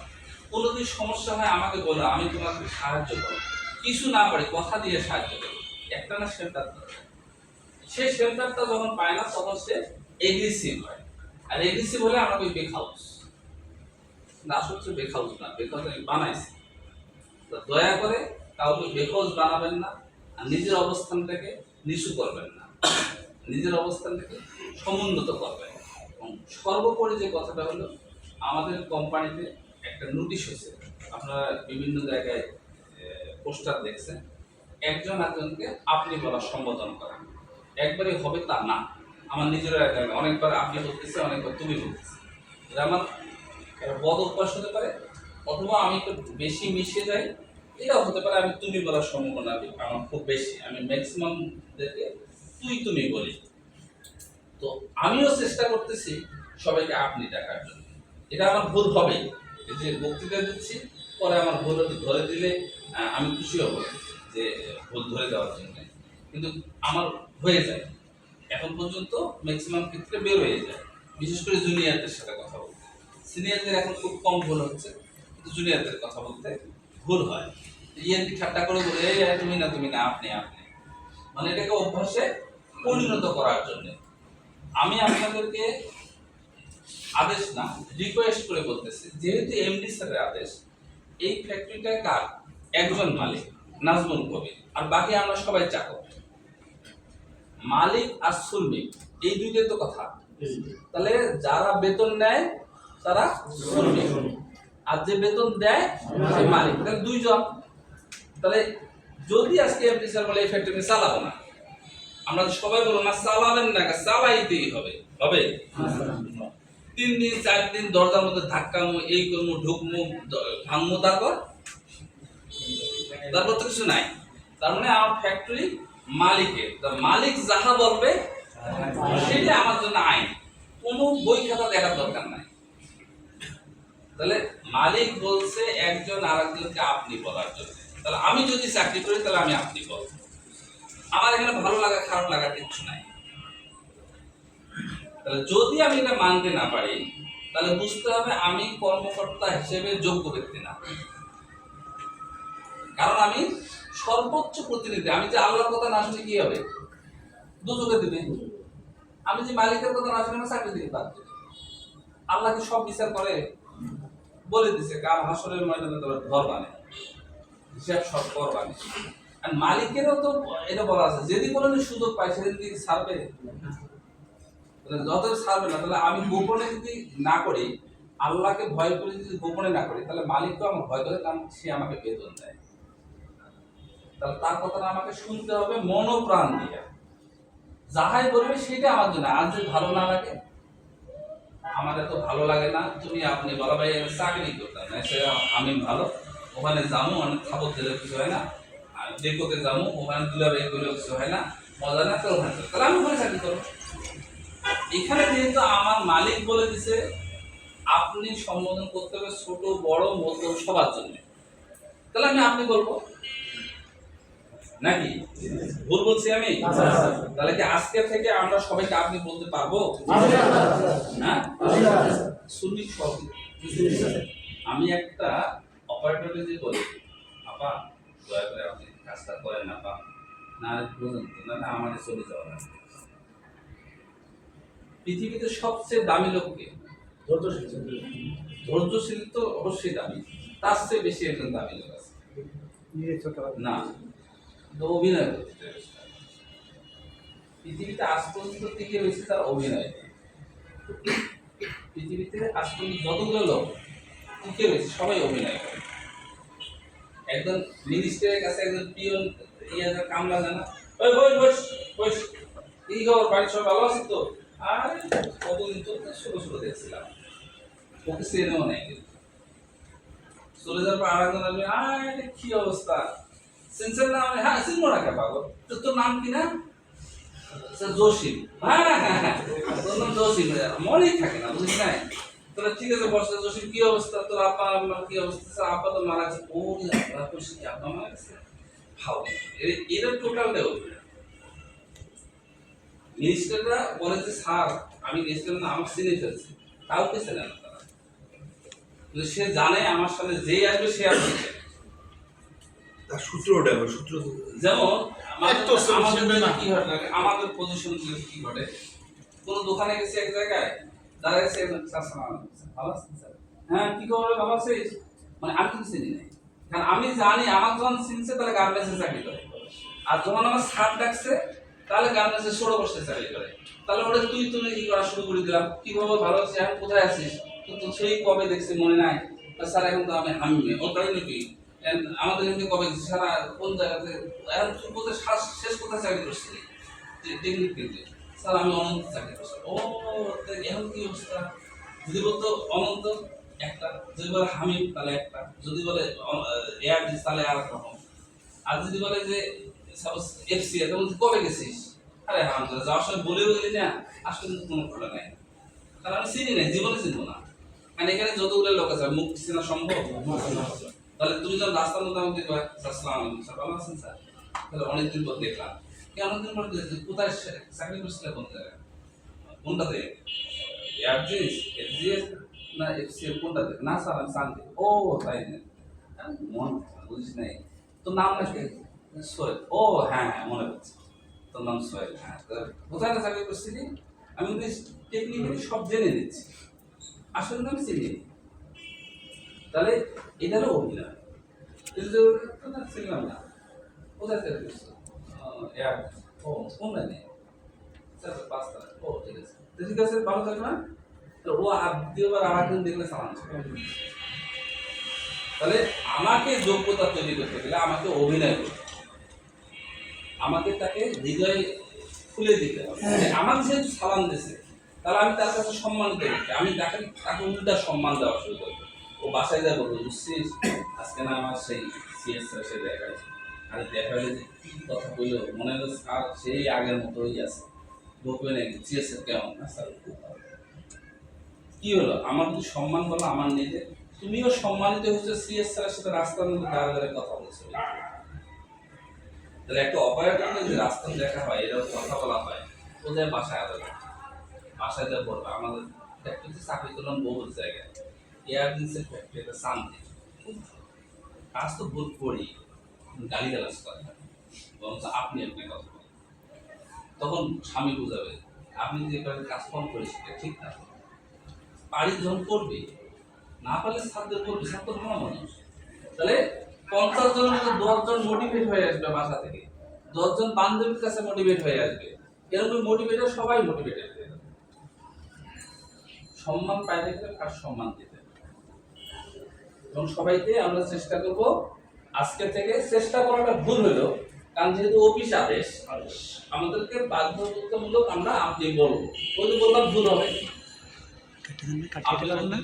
কোনো যদি সমস্যা হয় আমাকে বলো, আমি তোমাকে সাহায্য করবো, কিছু না পারি কথা দিয়ে সাহায্য করবো। একটা না শেল্টার দরকার। সে শেল্টারটা যখন পায় না, তখন সে এগ্রেসিভ হয়। আর এগ্রেসিভ হলে আমরা ওই বেখাউস না, আসলে বেখাউস না, বেখাউস বানাইছি। দয়া করে কাউকে বেখাউস বানাবেন না, আর নিজের অবস্থানটাকে নিচু করবেন না, নিজের অবস্থানটাকে সমুন্নত করবেন। এবং সর্বোপরি যে কথাটা হলো, আমাদের কোম্পানিতে একটা নোটিশ হয়েছে, আপনারা বিভিন্ন জায়গায় পোস্টার দেখছেন, একজন একজনকে আপনি বলা সম্বোধন করা একবারই হবে তা না। আমার নিজেরও অনেকবার আপনি বলতেছে, অনেকবার তুমি বলতেছে, এটা আমার বদ অভ্যাস হতে পারে, অথবা আমি একটু বেশি মিশে যাই, এটাও হতে পারে। আমি তুমি বলার সম্ভাবনা আমার খুব বেশি, আমি ম্যাক্সিমাম দেখে তুমি বলি। তো আমিও চেষ্টা করতেছি সবাইকে আপনি ডাকার জন্য। এটা আমার ভুল হবেই, এই যে বক্তৃতা দিচ্ছি, পরে আমার ভুল ধরে দিলে আমি খুশি হব যে ভুল ধরে দেওয়ার জন্য, কিন্তু আমার হয়ে যায়। এখন পর্যন্ত ম্যাক্সিমাম ক্ষেত্রে বের হয়ে যায়, বিশেষ করে জুনিয়রদের সাথে কথা বলতে। সিনিয়রদের এখন খুব কম ভুল হচ্ছে, কিন্তু জুনিয়রদের কথা বলতে ভুল হয়। ঠাট্টা করে বলে, এই তুমি না আপনি আপনি মানে এটাকে অভ্যাসে পরিণত করার জন্য আমি আপনাদেরকে আদেশ না রিকোয়েস্ট করে বলতেছি, যেহেতু এমডি স্যারের আদেশ, এই ফ্যাক্টরিটা কার? একজন মালিক নাজমুল কবির, আর বাকি আমরা সবাই চাকর। মালিক আর শ্রমিক এই দুইটাই তো কথা। তাহলে যারা বেতন নেয় তারা শ্রমিক, আর যে বেতন দেয় সে মালিক, তাহলে দুইজন। তাহলে যদি আজকে এমডি স্যার বলে এই ফ্যাক্টরি চালাবো না, আমরা সবাই বলবো না চালাবেন না, চালাইতেই হবে। হবে 3 দিন 4 দিন দরজার মধ্যে ধাক্কামো, এই করবো, ঢুকমো, ভাঙবো, তারপর তো কিছু নাই। তার মানে আমার ফ্যাক্টরি মালিকের, মালিক যাহা বলবে সেটা আমার জন্য আইন, কোনো বই খাতা দেখার দরকার নাই। তাহলে মালিক বলছে একজন আরেকজনকে আপনি বলার জন্য। তাহলে আমি যদি চাকরি করি তাহলে আমি আপনি বলবো, আমার এখানে ভালো লাগা খারাপ লাগা কিছু নাই। তাহলে যদি আমি এটা মানতে না পারি তাহলে বুঝতে হবে আমি কর্মকর্তা হিসেবে যোগ্য ব্যক্তি না, কারণ আমি সর্বোচ্চ প্রতিনিধি। আমি যে আল্লাহর কথা না শুনে কি হবে? দুজকে দিবে। আমি যে মালিকের কথা না শুনে চাকরি দিতে পারবে। আল্লাহ কি সব বিচার করে? বলে দিছে কাল হাসরের ময়দানে তোরা ধরবানে, হিসাব সব করবানে। আর মালিকেরও তো এটা বলা আছে, যদি কোনো সুযোগ পায় সেদিন কি ছাড়বে? যত ছাড়বে না। তাহলে আমি গোপনে যদি না করি, আল্লাহকে ভয় করে যদি গোপনে না করি, তাহলে মালিক তো আমার ভয় করে, কারণ সে আমাকে বেতন দেয়। তাহলে তার কথাটা আমাকে শুনতে হবে মনোপ্রাণ দিয়ে। যাহাই বলবে সেটা আমার জন্য। আর যদি ভালো না লাগে, আমার এত ভালো লাগে না, তুমি আপনি বলা ভাই চাকরি করতাম না, সে আমি ভালো ওখানে যাবো, অনেক খাবার দিলে কিছু হয় না, দেখতে যাবো ওখানে দুলা ভাই করলেও কিছু হয় না, মজা না, তো ওখানে তাহলে আমি ওখানে চাকরি করবো। এখানে যেহেতু আমার মালিক বলে দিছে আপনি সম্বোধন করতে হবে ছোট বড় মধ্যম সবার জন্য, তাহলে আমি আপনি বলবো নাকি? ভুল বলছি আমি? তাহলে কি আজকে থেকে আমরা সবাইকে আপনি বলতে পারবো? হ্যাঁ, শ্রমিক সব। আমি একটা অপারেটরকে যে বলি, আপা দয়া করে আপনি কাজটা করেন, আপা না বুঝুন তো, না আমাদের চলে যাওয়া না। পৃথিবীতে সবচেয়ে দামি লোককে, ধৈর্যশীল তো অবশ্যই দামি, তার চেয়ে বেশি একজন দামি লোক আছে না, অভিনয় করতে। পৃথিবীতে আজ পর্যন্ত টিকে রয়েছে তার অভিনয়। পৃথিবীতে আজ পর্যন্ত যতগুলো লোক টিকে রয়েছে সবাই অভিনয় করে। একজন মিনিস্টারের কাছে একজন পিয়ন কামলা জানা, ওই বস বস বস, এই খবর, বাড়ির সব ভালো আছে তো? আর কতদিন তো ছোটো ছোটো দেখছিলাম, ওকে চেনেও নেই। চলে যাওয়ার পর আরেকজন আসবে, আরে কি অবস্থা, সেন্সার নাম? হ্যাঁ চিনবো না, কে পাগল, তোর নাম কি? না জসিম। হ্যাঁ হ্যাঁ হ্যাঁ, তোর নাম জসিম, মনেই থাকে না, বুঝিস নাই? তোরা ঠিক আছে বসে, জসিম কি অবস্থা, তোর আপা আমার কি অবস্থা? আপা তো মারা গেছে। ও আপনারা খুশি, আপা মারা গেছে, ভাও। এরা টোটাল দেও। মিনিস্টাররা বলে যে স্যার আমি মিনিস্টার না, আমার চিনে ফেলছি, কাউকে চেনে না তারা, কিন্তু সে জানে আমার সাথে যেই আসবে সে আসবে। তার সূত্রটা সূত্র যেমন কি ঘটে, আমাদের পজিশন কি ঘটে, কোন দোকানে গেছে এক জায়গায়, দাঁড়াইছে ভালো আছেন স্যার, হ্যাঁ কি খবর, ভালো আছিস, মানে আমি কিন্তু চিনি নাই, কারণ আমি জানি আমার যখন চিনছে তাহলে গার্মেন্টসে চাকরি করে, আর যখন আমার স্যার ডাকছে তাহলে গার্মেন্টসে ষোলো বসতে চাকরি করে। তাহলে ওটা তুই তুমি কি করা শুরু করে দিলাম, কি খবর, ভালো আছিস, এখন কোথায় আছিস, তো সেই কবে দেখছি মনে নাই, স্যার এখন তো আমি হামিমে, ওর কারণে নাকি আমাদের এখানে কবে সারা কোন জায়গাতে, এখন তুই কোথায় শেষ কোথায় চাকরি করছিলি, টেকনিক কিন্তু স্যার আমি অনন্ত চাকরি করছি। ও এখন কি অবস্থা? যদি বলতো অনন্ত একটা, যদি বলে হামিম তাহলে একটা, যদি বলে এয়ার তাহলে আর এক রকম, আর যদি বলে যে সাপোজ এফসি, তখন কবে গেছিস, আরে আলহামদুলিল্লাহ যাওয়ার সময় বলেও গেলি না, আসলে কোনো ঘটনা নাই, কারণ আমি চিনি নাই, জীবনে চিনবো না, কারণ এখানে যতগুলো লোক আছে মুখ চেনা সম্ভব। তাহলে তুমি যখন রাস্তার মধ্যে আমাকে দেখবা, আসসালামু আলাইকুম স্যার, ভালো আছেন স্যার, তাহলে অনেকদিন পর দেখলাম, অনেকদিন পর কোথায় চাকরি করছিলে, কোন জায়গায়, কোনটাতে, এয়ারজিএস এফজিএস না এফসিএল, কোনটাতে? না স্যার আমি শান্তি। ও তাই না, মন বুঝিস নাই, তোর নাম নাকি সোহেল? ও হ্যাঁ হ্যাঁ মনে পড়ছে, তোর নাম সোহেল। হ্যাঁ, তা কোথায় না চাকরি করছিলি? আমি কিন্তু টেকনিক্যালি সব জেনে নিচ্ছি, আসলে তো আমি চিনি নি। তাহলে এটা হলো অভিনয়। কিন্তু যে কোথায় ছিলাম না, কোথায় চাকরি করছো? ও অনলাইনে, স্যার 5 তারিখ। ও ঠিক আছে, তো ঠিক আছে, ভালো থাকবে না? তো ও আর দ্বিতীয়বার আর একদিন দেখলে সালাম ছিল। তাহলে আমাকে যোগ্যতা তৈরি করতে গেলে আমাকে অভিনয় করতে হবে। আমাকে তাকে হৃদয়ে খুলে দিতে হবে যে আমাকে যেহেতু সালাম দিয়েছে, তাহলে আমি তার কাছে সম্মানিত হচ্ছি। আমি তাকে উল্টা সম্মান দেওয়া শুরু করবো। ও বাসায় যা বলবো, বুঝছিস আজকে না আমার সেই সিএস স্যার সে দেখা আছে, আরে দেখা হলে যে কি কথা বললো, মনে হলো স্যার সেই আগের মতোই আছে। বলবে নাকি সিএস স্যার কেমন? না স্যার খুব ভালো। কি হলো, আমার যদি সম্মান বলো আমার নিজে, তুমিও সম্মানিত হচ্ছে সিএস স্যারের সাথে রাস্তার মধ্যে দাঁড়া দাঁড়িয়ে কথা বলছো। তাহলে একটা অপারেটরকে যে রাস্তা দেখা হয়, এরকম কথা বলা হয়, ও যায় বাসায় আলাদা, বাসায় যা বলবে আমাদের ফ্যাক্টরিতে চাকরি করলাম বহু জায়গায়, এয়ার জিন্সের ফ্যাক্টরি একটা শান্তি, কাজ তো ভুল করি, গালি গালাজ করে, বরঞ্চ আপনি কথা বলেন। তখন স্বামী বুঝাবে আপনি যে কাজকর্ম করে সেটা ঠিক না, বাড়ি যখন করবে না পারলে ছাত্রদের করবে, ছাত্র ভালো মানুষ। তাহলে 50 জনের মধ্যে 10 জন মোটিভেট হয়ে আসবে বাসা থেকে, 10 জন বান্ধবীর কাছে মোটিভেট হয়ে আসবে, এরকম মোটিভেটেড সবাই মোটিভেটেড হয়ে যাবে। সম্মান পাইতে গেলে আর সম্মান দিতে, এবং সবাইকে আমরা চেষ্টা করব আজকে থেকে। চেষ্টা করাটা ভুল হলো, কারণ যেহেতু অফিস আদেশ আমাদেরকে বাধ্যতামূলক আমরা আপনি বলবো, ওই যে বললাম ভুল হবে,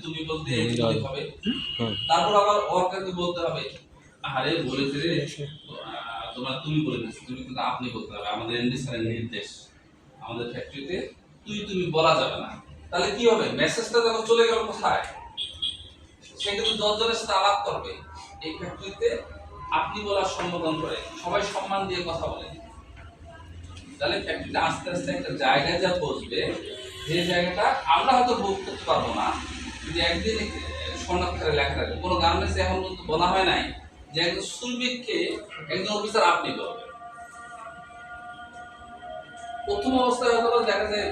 তুমি বলতে হবে, তারপর আবার ওকে বলতে হবে, আরে বলেছে রে তোমার তুমি বলে দিচ্ছি, তুমি কিন্তু আপনি বলতে হবে, আমাদের এমডি স্যারের নির্দেশ, আমাদের ফ্যাক্টরিতে তুমি বলা যাবে না। তাহলে কি হবে, মেসেজটা যখন চলে গেল কোথায়, সে কিন্তু 10 জনের সাথে আলাপ করবে। এই ফ্যাক্টরিতে আপনি বলার সম্বোধন করে সবাই সম্মান দিয়ে কথা বলে, তাহলে ফ্যাক্টরিটা আস্তে আস্তে একটা জায়গায় যা পৌঁছবে, যে জায়গাটা আমরা হয়তো ভোগ করতে পারবো না, কিন্তু একদিন স্বর্ণাক্ষরে লেখা থাকবে। কোনো গার্মেন্টসে এখন পর্যন্ত বলা হয় নাই যে একজন শ্রমিককে একজন অফিসার আপনি করবে। প্রথম অবস্থায় হয়তো দেখা যায়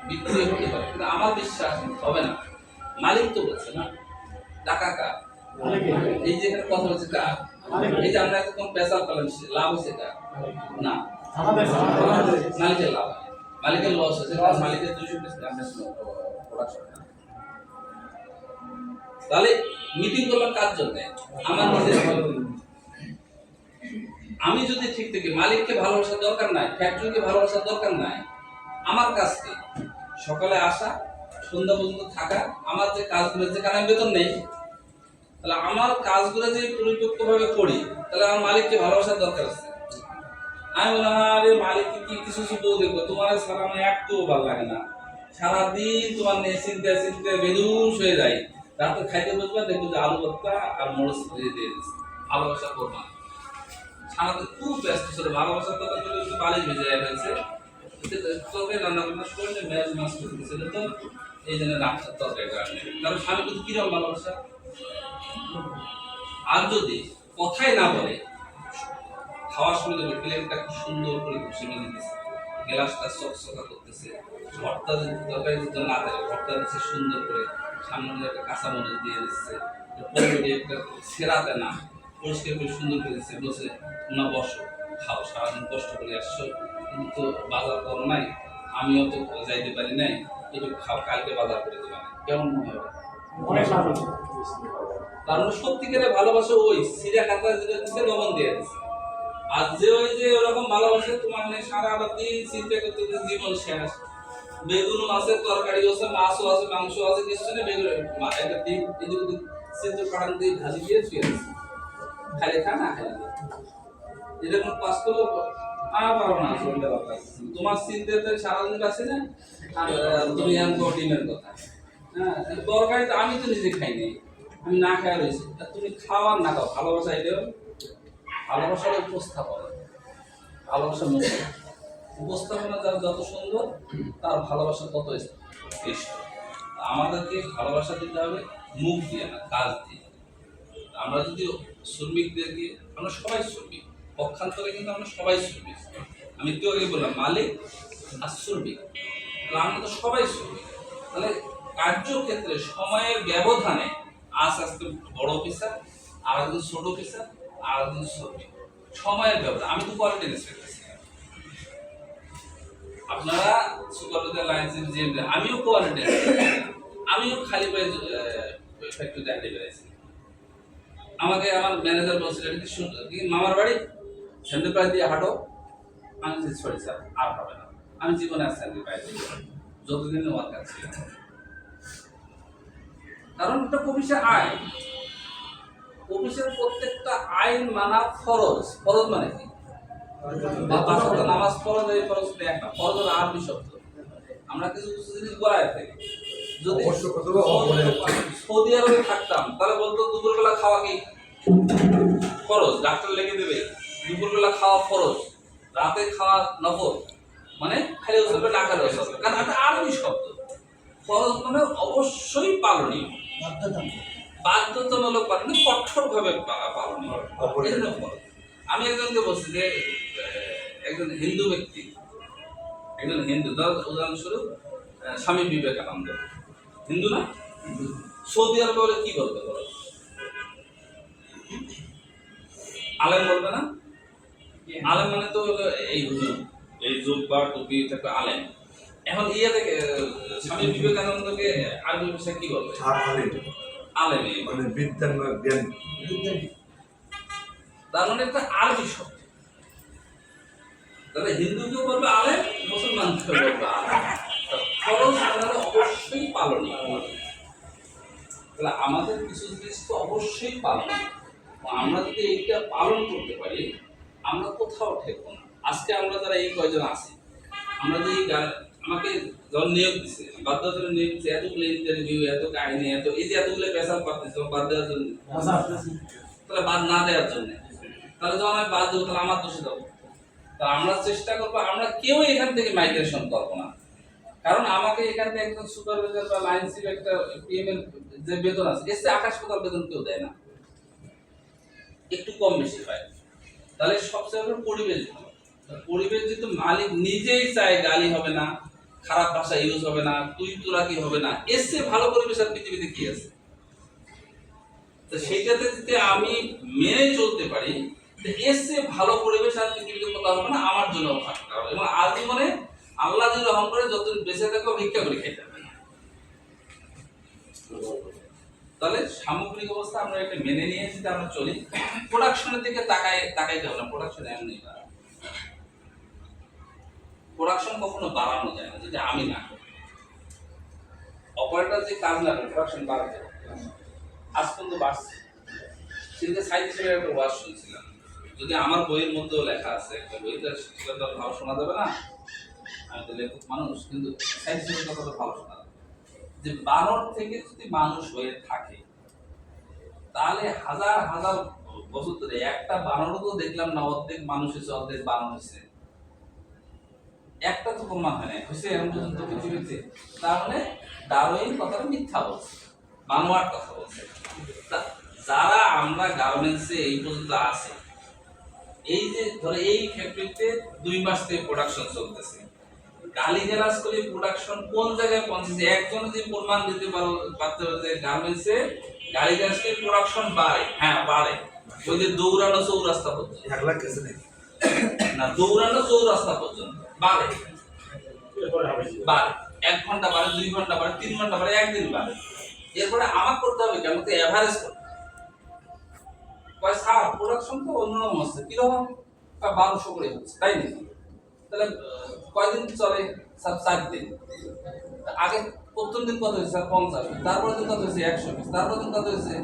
বিক্রি হতে পারে, কিন্তু আমার বিশ্বাস হবে না। মালিক তো বলছে না, টাকা কার? এই যে এখানে কথা হচ্ছে কার? এই যে আমরা এখন পেশাল পেলাম, লাভ হচ্ছে কার? না, মালিকের লাভ, মালিকের লস হচ্ছে, কারণ মালিকের 200 পিস প্রোডাকশন। তাহলে মিটিং করলাম কার জন্য? আমার নিজের। আমি যদি ঠিক থেকে মালিককে ভালোবাসার দরকার নাই, ফ্যাক্টরিকে ভালোবাসার দরকার নাই, আমার কাজকে সকালে আসা সন্ধ্যা পর্যন্ত থাকা, আমার যে কাজগুলো, যেখানে আমি বেতন নেই, তাহলে আমার কাজগুলো যে পরিপক্কভাবে করি, তাহলে আমার মালিককে ভালোবাসার দরকার আছে। আমি বললাম আরে মালিককে কি কিছু শুধু দেখবো, তোমার সারা আমার একটু ভালো লাগে না, সারাদিন তোমার নিয়ে চিনতে চিনতে বেদুস হয়ে যায়, রাতে খাইতে বসবা দেখবো যে আলু ভর্তা আর মরিচ দিয়ে দিচ্ছে, ভালোবাসা করবা। সারাদিন খুব ব্যস্ত ছিল, ভালোবাসার কথা বলে একটু বালিশ ভেজে ফেলছে, তরকারি রান্না বান্না করে ম্যাচ মাছ করতে দিয়েছিল, তো এই জন্য রান্নার তরকারি রান্না। কারণ স্বামী কিন্তু কিরকম ভালোবাসা। আর যদি কথাই না বলে, খাওয়ার সময় দেখবে প্লেটটা খুব সুন্দর করে ঘুষে মেনে দিচ্ছে, গ্লাসটা চকচকা করতেছে, ভর্তা যদি তরকারি যদি না দেয়, ভর্তা দিচ্ছে সুন্দর করে, সামনে একটা কাঁচা মরিচ দিয়ে দিচ্ছে, একটা সেরাতে না পরিষ্কার করে সুন্দর করে দিচ্ছে, বসে না বসো খাও, সারাদিন কষ্ট করে আসছো, কিন্তু বাজার করো নাই, আমিও তো যাইতে পারি নাই, একটু খাও, কালকে বাজার করে দেবে। কেমন মনে হবে? কারণ সত্যিকারের ভালোবাসা ওই সিরা খাতা যেটা দিচ্ছে, লবণ দিয়ে দিচ্ছে। আর যে ওই যে ওরকম ভালোবাসে তোমার নেই, সারা দিন চিন্তা করতে জীবন শেষ, বেগুন আছে, তরকারি আছে, মাছও আছে, মাংস আছে, কিছু নেই, বেগুন একটা ডিম এদিকে সিদ্ধ কারণ দিয়ে ভাজি দিয়ে শুয়ে দিচ্ছে, খাইলে খা না খাইলে এরকম পাস করলো পারো না। তোমার চিন্তাতে সারাদিন আছে না, আর তুমি ডিমের কথা, হ্যাঁ তরকারি তো আমি তো নিজে খাইনি, আমি না খাওয়া রয়েছি, তুমি খাওয়ার না খাও, ভালোবাসা এটাও ভালোবাসার উপস্থাপনা, ভালোবাসার মুখ উপস্থাপনা যার যত সুন্দর, তার ভালোবাসা তত শ্রেষ্ঠ। আমাদেরকে ভালোবাসা দিতে হবে মুখ দিয়ে না, কাজ দিয়ে। আমরা যদি শ্রমিকদেরকে, আমরা সবাই শ্রমিক, পক্ষান্তরে কিন্তু আমরা সবাই শ্রমিক, আমি একটু আগে বললাম মালিক আর শ্রমিক, তাহলে আমরা তো সবাই শ্রমিক। তাহলে কার্যক্ষেত্রে সময়ের ব্যবধানে আজ আজকে বড় অফিসার, আর একজন ছোট অফিসার, আর একজন শ্রমিক, সময়ের ব্যবধান। আমি তো কোয়ালিটি ইন্সপেক্টর ছিলাম, আপনারা সুপারভাইজার লাইন্স, আমিও কোয়ালিটি ইন্সপেক্টর, আমিও খালি পায়ে ফ্যাক্টরিতে হাঁটে বেড়াইছি। আমাকে আমার ম্যানেজার বলছিল কি মামার বাড়ি স্যান্ডেল পায়ে দিয়ে হাঁটো। আমি সরি স্যার, আর হবে না, আমি জীবনে আর স্যান্ডেল পায়ে দিয়ে যতদিন ওয়ার্কার ছিল। কারণ এটা অফিসের আইন, অফিসের প্রত্যেকটা আইন মানা ফরজ। ফরজ মানে কি? নামাজ ফরজ, এই ফরজ একটা ফরজ হলো আরবি শব্দ। আমরা কিছু কিছু জিনিস বলায় থাকি। যদি সৌদি আরবে থাকতাম তাহলে বলতো দুপুরবেলা খাওয়া কি ফরজ, ডাক্তার লিখে দেবে দুপুরবেলা খাওয়া ফরজ, রাতে খাওয়া নফল, মানে খালি চলবে না খালেও চলবে, কারণ এটা আরবি শব্দ। ফরজ মানে অবশ্যই পালনীয়, বাধ্যতামূলক পালনীয়, কঠোরভাবে পালনীয়। আমি একজনকে বলছি যে একজন হিন্দু ব্যক্তি, একজন হিন্দু, উদাহরণস্বরূপ স্বামী বিবেকানন্দ হিন্দু না, সৌদি আরবে বলে কি বলতে পারো? আলেম বলবে না? আলেম মানে তো এই হুজুর, এই জুব্বা টুপি থাকবে আলেম। এখন ইয়ে থেকে স্বামী বিবেকানন্দকে আরবি ভাষায় কি বলবে? আলেম, মানে বিদ্যান জ্ঞান। তার মানে একটা আরবি শব্দ। তাহলে হিন্দুকেও বলবে আলেম, মুসলমানকেও বলবে আলেম। খরচ আমাদের অবশ্যই পালনীয়। তাহলে আমাদের কিছু জিনিস তো অবশ্যই পালনীয়। আমরা যদি এইটা পালন করতে পারি, আমরা কোথাও ঠেকবো না। আজকে আমরা যারা এই কয়জন আছি, আমরা যে আমাকে যখন নিয়োগ দিচ্ছে, বাধ্যতামূলক নিয়োগ দিচ্ছে, এতগুলো ইন্টারভিউ, এত কাহিনী, এত এই যে এতগুলো পেশাল পাচ্ছে বাদ দেওয়ার জন্য, তাহলে বাদ না দেওয়ার জন্য, তাহলে যখন আমি বাদ দেবো তাহলে আমার দোষে দেবো। তা আমরা চেষ্টা করবো আমরা কেউ এখান থেকে মাইগ্রেশন করবো না। কারণ আমাকে এখান থেকে একজন সুপারভাইজার বা লাইন চিফ একটা পিএম এর যে বেতন আছে, এসে আকাশ পাতাল বেতন কেউ দেয় না, একটু কম বেশি হয়। তাহলে সবচেয়ে বড় পরিবেশ ভালো। পরিবেশ যেহেতু মালিক নিজেই চায় গালি হবে না, খারাপ ভাষা ইউজ হবে না, তুই তোরা কি হবে না, এসে ভালো পরিবেশ আর পৃথিবীতে কি আছে? তো সেইটাতে যদি আমি মেনে চলতে পারি, এসে ভালো পরিবেশ আর পৃথিবীতে কোথাও হবে না, আমার জন্য থাকতে হবে। এবং আজীবনে আল্লাহ যদি রহম করে যতদিন বেঁচে থাকবো ভিক্ষা করে খেতে হবে। তাহলে সামগ্রিক অবস্থা আমরা এটা মেনে নিয়ে যদি আমরা চলি, প্রোডাকশনের দিকে তাকাইতে হবে না। প্রোডাকশন এমনি প্রোডাকশন কখনো বাড়ানো যায় না যদি আমি না করি। অপারেটর যে কাজ না করে প্রোডাকশন বাড়াতে হবে। আজ পর্যন্ত বাড়ছে। সেদিকে সাইড হিসেবে একটা ওয়াজ শুনছিলাম, যদি আমার বইয়ের মধ্যেও লেখা আছে, একটা বইটা সেটা তো ভালো শোনা যাবে না, আমি তো লেখক মানুষ, কিন্তু সাইড হিসেবে কথাটা ভালো শোনা যাবে যে বানর থেকে যদি মানুষ হয়ে থাকে, তাহলে হাজার হাজার বছর ধরে একটা বানরও তো দেখলাম না অর্ধেক মানুষ হয়েছে অর্ধেক বানর হয়েছে, একটা তো প্রমাণ হয় না হয়েছে এখন পর্যন্ত পৃথিবীতে। তার মানে ডারউইন কথাটা মিথ্যা বলছে, বানোয়ার কথা বলছে। যারা আমরা গার্মেন্টসে এই পর্যন্ত আছে, এই যে ধরে এই ফ্যাক্টরিতে 2 মাস থেকে প্রোডাকশন চলতেছে, গালিগালাজ করে প্রোডাকশন কোন জায়গায় পৌঁছেছে, একজন যদি প্রমাণ দিতে পারতে হবে যে গার্মেন্টসে গালিগালাজ করে প্রোডাকশন বাড়ে, হ্যাঁ বাড়ে, ওই যে দৌড়ানো চৌরাস্তা পর্যন্ত, 1 লাখ কেসে নেই না দৌড়ানো চৌরাস্তা পর্যন্ত বাড়ে, বাড়ে 1 ঘন্টা বাড়ে, 2 ঘন্টা বাড়ে, 3 ঘন্টা বাড়ে, একদিন বাড়ে। এরপরে আমার করতে হবে কেন, তো এভারেজ করতে স্যার প্রোডাকশন তো অন্যরকম হচ্ছে, কিরকম 1200 করে হচ্ছে, তাই নাকি? তাহলে কয়দিন চলে? স্যার 4 দিন। আগে প্রথম দিন কত হয়েছে স্যার? 50। তারপরে দিন কত হয়েছে? 100 পিস। তারপরে দিন কত হয়েছে?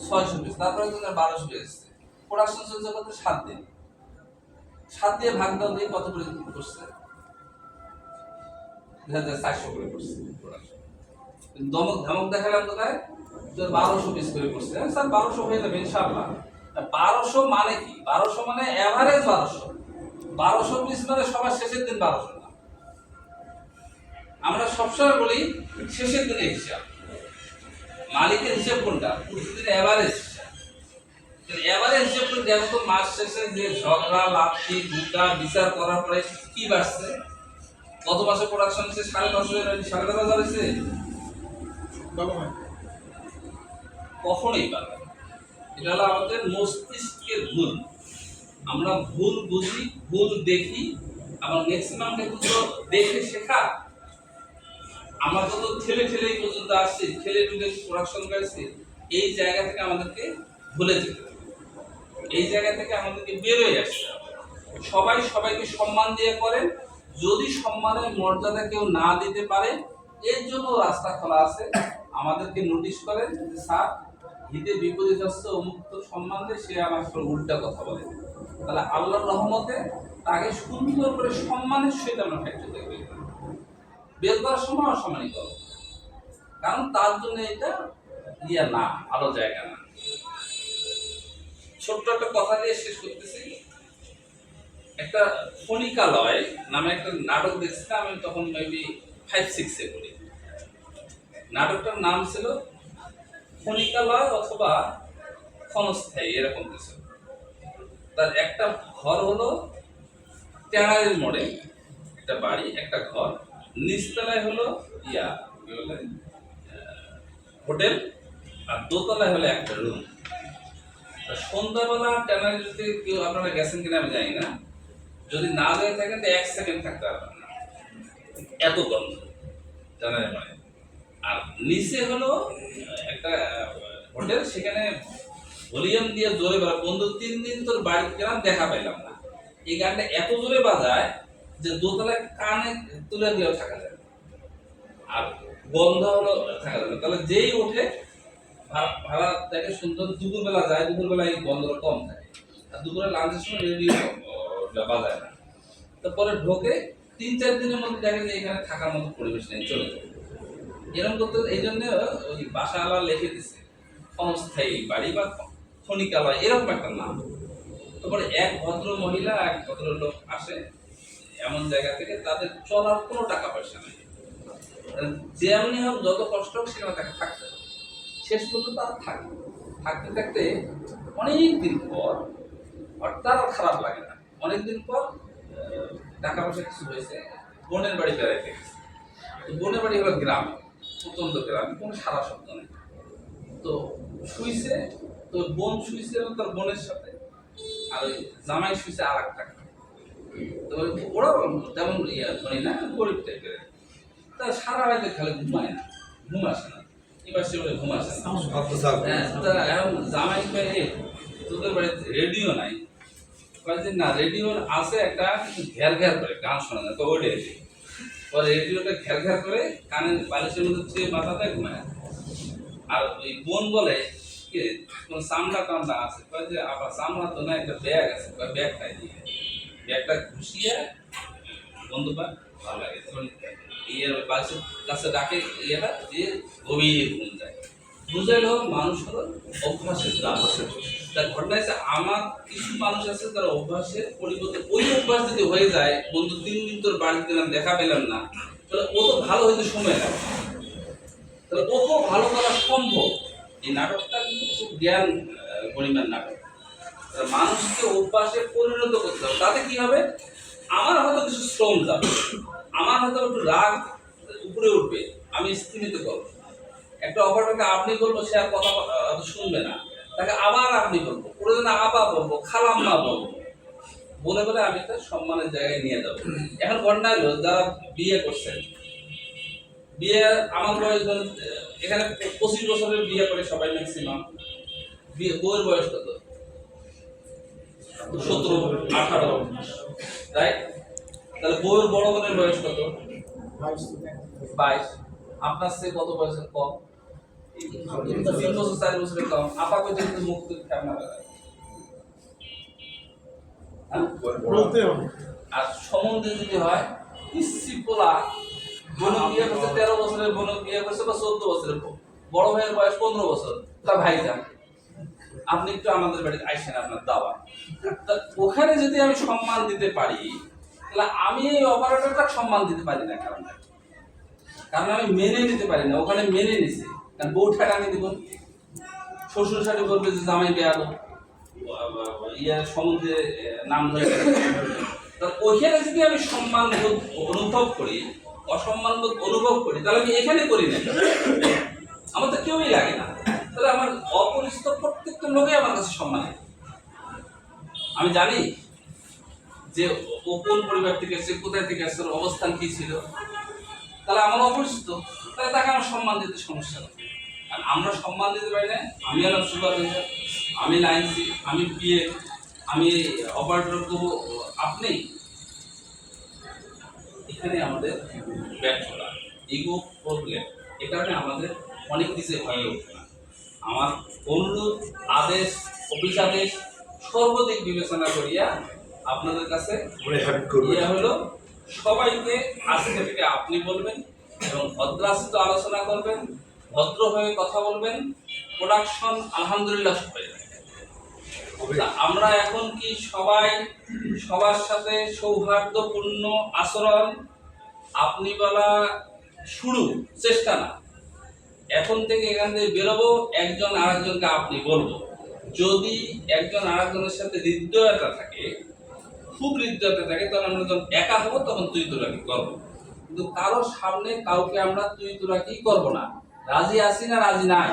600 পিস। তারপরে দিন 1200 পিস। প্রোডাকশন চলছে কত? 7 দিন। 7 দিয়ে ভাগ দাও দিয়ে কত করে করছে? 400 করে করছে প্রোডাকশন। দমক ধমক দেখালাম কোথায়? 1200 পিস করে করছে। স্যার 1200 হয়ে যাবে ইনশাআল্লাহ। 1200 মানে কি? 1200 মানে এভারেজ 1200। 1200 পিস মানে সবার শেষের দিন 1200 না। আমরা সবসময় বলি শেষের দিনের হিসাব। মালিকের হিসাব কোনটা? প্রতিদিন এভারেজ হিসাব। এবারে হিসেব করে দেখো তো মাস শেষে যে ঝগড়া লাঠি দুটা বিচার করার পরে কি বাড়ছে? গত মাসে প্রোডাকশন হচ্ছে 9,500 হয়েছে, কখনোই পারবে না। এটা হলো আমাদের মস্তিষ্কের ভুল। আমরা ভুল বুঝি, ভুল দেখি, আমার ম্যাক্সিমাম কিন্তু দেখে শেখা। আমরা তো ঠেলে ঠেলে এই পর্যন্ত আসছি, ঠেলে ঠেলে প্রোডাকশন করেছি। এই জায়গা থেকে আমাদেরকে ভুলে যেতে হবে, এই জায়গা থেকে আমাদেরকে বেরোয় আসতে হবে। সবাই সবাইকে সম্মান দিয়ে করেন। যদি সম্মানের মর্যাদা কেউ না দিতে পারে, এর জন্য রাস্তা খোলা আছে। আমাদেরকে নোটিশ করেন যে স্যার হিতে বিপরীত হচ্ছে অমুক্ত সম্মান দিয়ে সে আমার উল্টা কথা বলে, তাহলে আল্লাহর রহমতে তাকে সুন্দর করে সম্মানের সহিত আমরা ফ্যাক্টরি দেখবে বের করার সময় অসম্মানই করো, কারণ তার জন্য এটা ইয়া না, ভালো জায়গা না। ছোট্ট একটা কথা দিয়ে শেষ করতেছি। একটা ক্ষণিকালয় নামে একটা নাটক দেখছিলাম আমি, তখন মেবি 5-6-এ পড়ি। নাটকটার নাম ছিল ক্ষণিকালয় অথবা ক্ষণস্থায়ী, এরকম কিছু। তার একটা ঘর হলো ট্যানারির মোড়ে, একটা বাড়ি, একটা ঘর, নিচতলায় হলো ইয়া কি বলে হোটেল, আর দোতলায় হলো একটা রুম। সন্ধ্যাবেলা ট্যানারিতে কেউ আপনারা গেছেন কিনা আমি জানি না, যদি না যেয়ে থাকেন তো 1 সেকেন্ড থাকতে পারবেন না, এত গরম ট্যানারি মানে। আর নিচে হলো একটা হোটেল, সেখানে ভলিউম দিয়ে জোরে বেলা বন্ধু 3 দিন তোর বাড়িতে গেলাম দেখা পাইলাম না, এই গানটা এত জোরে বাজায় যে দোতলায় কানে তুলে দিয়েও থাকা যায়, আর গন্ধ হলো থাকা যাবে। তাহলে যেই ওঠে ভাড়া দেখে সুন্দর, দুপুরবেলা যায়, দুপুরবেলা এই গন্ধটা কম থাকে, আর দুপুরে লাঞ্চের সময় রেডিও বাজায় না। তারপরে ঢোকে 3-4 দিনের মধ্যে দেখে যে এখানে থাকার মতো পরিবেশ নেই, চলে যায়। এরকম করতে এই জন্য ওই বাসাওয়ালা লিখে দিচ্ছে ক্ষণস্থায়ী বাড়ি বা ক্ষণিকালয়, এরকম একটা নাম। তারপরে এক ভদ্র মহিলা, এক ভদ্রলোক আসে এমন জায়গা থেকে, তাদের চলার কোনো টাকা পয়সা নেই, যেমনি হোক যত কষ্ট হোক সেখানে তাকে থাকতে হবে। শেষ পর্যন্ত তারা থাকতে থাকতে অনেক দিন পর, আর তার খারাপ লাগে না, অনেকদিন পর টাকা পয়সা কিছু হয়েছে, বোনের বাড়ি বেড়াইতে গেছে। বোনের বাড়ি হলো গ্রামে, প্রত্যন্ত গ্রামে, কোনো সারা শব্দ নেই। তো শুইছে, তো বোন শুইছে তার বোনের সাথে, আর ওই জামাই শুইছে আর একটা। তো ওরা তেমন ইয়া ধরি না, গরিব টাইপের। তা সারা রাতে খালি ঘুমায় না, ঘুম আসে না, এবার সে বলে ঘুম আসে না। হ্যাঁ, এখন জামাই কয়ে তোদের বাড়িতে রেডিও নাই? কয়েছে না, রেডিও আছে একটা, কিন্তু ঘ্যার ঘ্যার করে গান শোনা যায়, তো ওইটাই পরে রেডিওটা ঘ্যার ঘ্যার করে কানের বালিশের মধ্যে ছুঁয়ে মাথাতে ঘুমায়। আর ওই বোন বলে কি কোন চামড়া টামড়া আছে? কয় যে আবার চামড়া তো না, একটা ব্যাগ আছে, ব্যাগটাই দিয়ে ব্যাগটা ঘুষিয়ে বন্ধু পা ভালো লাগে, তখন ইয়ের বালিশের কাছে ডাকে, ইয়েটা দিয়ে গভীর ঘুম যায়। বুঝাইল মানুষ হলো অভ্যাসের দাম। তার ঘটনা হচ্ছে আমার কিছু মানুষ আছে তার অভ্যাসের পরিবর্তে, ওই অভ্যাস যদি হয়ে যায়, বন্ধু 3 দিন তোর বাড়িতে গেলাম দেখা পেলাম না, তাহলে ও তো ভালো হইতে সময় লাগে, তাহলে ও তো ভালো করা সম্ভব। এই নাটকটা কিন্তু খুব জ্ঞান পরিমাণ নাটক। মানুষকে অভ্যাসে পরিণত করতে হবে, তাতে কি হবে? আমার হয়তো কিছু শ্রম যাবে, আমার হয়তো একটু রাগ উপরে উঠবে, আমি স্থিমিত করবো। একটা অপারেটরকে আপনি বলবো, সে আর কথা শুনবে না, তাকে আবার আপনি বলবো, প্রয়োজনে আবার বলবো, খালাম্মা বলবো, বলে বলে আমি তার সম্মানের জায়গায় নিয়ে যাবো। এখন ঘটনা হলো যারা বিয়ে করছেন, বিয়ে আমার বয়স এখানে 25 বছরের বিয়ে করে সবাই ম্যাক্সিমাম। বিয়ে বউয়ের বয়স কত? 17-18, রাইট? তাহলে বউয়ের বড় বোনের বয়স কত? 22। আপনার সে কত বয়সের কম? 3 বছর 4 বছরের কম। আপা কইতে কিন্তু মুক্ত কেমন লাগে? আর সম্বন্ধে যদি হয় ইসি পোলা, বোন বিয়ে করছে 13 বছরের, বোন বিয়ে করছে বা 14 বছরের, বড় ভাইয়ের বয়স 15 বছর, তা ভাইজান আপনি একটু আমাদের বাড়িতে আইসেন, আপনার দাওয়া। ওখানে যদি আমি সম্মান দিতে পারি, তাহলে আমি এই অপারেটরটা সম্মান দিতে পারি না, কারণ আমি মেনে নিতে পারি না। ওখানে মেনে নিছে, কারণ বউ ঠেকানি দিব, শ্বশুর শাড়ি বলবে যে জামাই বেয়াদব, ইয়ার সম্বন্ধে নাম ধরে ওইখানে যদি আমি সম্মানবোধ অনুভব করি, অসম্মানবোধ অনুভব করি, তাহলে আমি এখানে করি না, আমার তো কেউই লাগে না। তাহলে আমার অপরিচিত প্রত্যেকটা লোকে আমার কাছে সম্মানিত। আমি জানি যে ও কোন পরিবার থেকে এসেছে, কোথায় থেকে এসেছে, ওর অবস্থান কি ছিল, তাহলে আমার অপরিচিত, তাহলে তাকে আমার সম্মান দিতে সমস্যা নেই। আর আমরা সম্মান দিতে পারি না। আমি হলাম সুপারভাইজার, আমি লাইন সি, আমি পিএ, আমি অপারেটর করবো, আপনি। এখানে আমাদের ব্যর্থতা, ইগো প্রবলেম, এ কারণে আমাদের অনেক কিছু হয়ে ওঠে না। আমার অনুরোধ, আদেশ, অফিস আদেশ সর্বদিক বিবেচনা করিয়া আপনাদের কাছে ইয়ে হলো, সবাইকে আজকে থেকে আপনি বলবেন এবং ভদ্রাসিত আলোচনা করবেন, ভদ্রভাবে কথা বলবেন। প্রোডাকশন আলহামদুলিল্লাহ হয়ে যাবে। আমরা এখন কি সবাই সবার সাথে সৌহার্দ্যপূর্ণ আচরণ, আপনি বলা শুরু, চেষ্টা না। এখন থেকে এখান থেকে বেরোবো, একজন আরেকজনকে আপনি বলবো। যদি একজন আরেকজনের সাথে হৃদয়তা থাকে, খুব হৃদয়তা থাকে, তখন আমরা যখন একা হবো তখন তুই তোরাকি করবো। কিন্তু কারোর সামনে কাউকে আমরা তুই তোরাকি করবো না। রাজি আছি না রাজি নাই?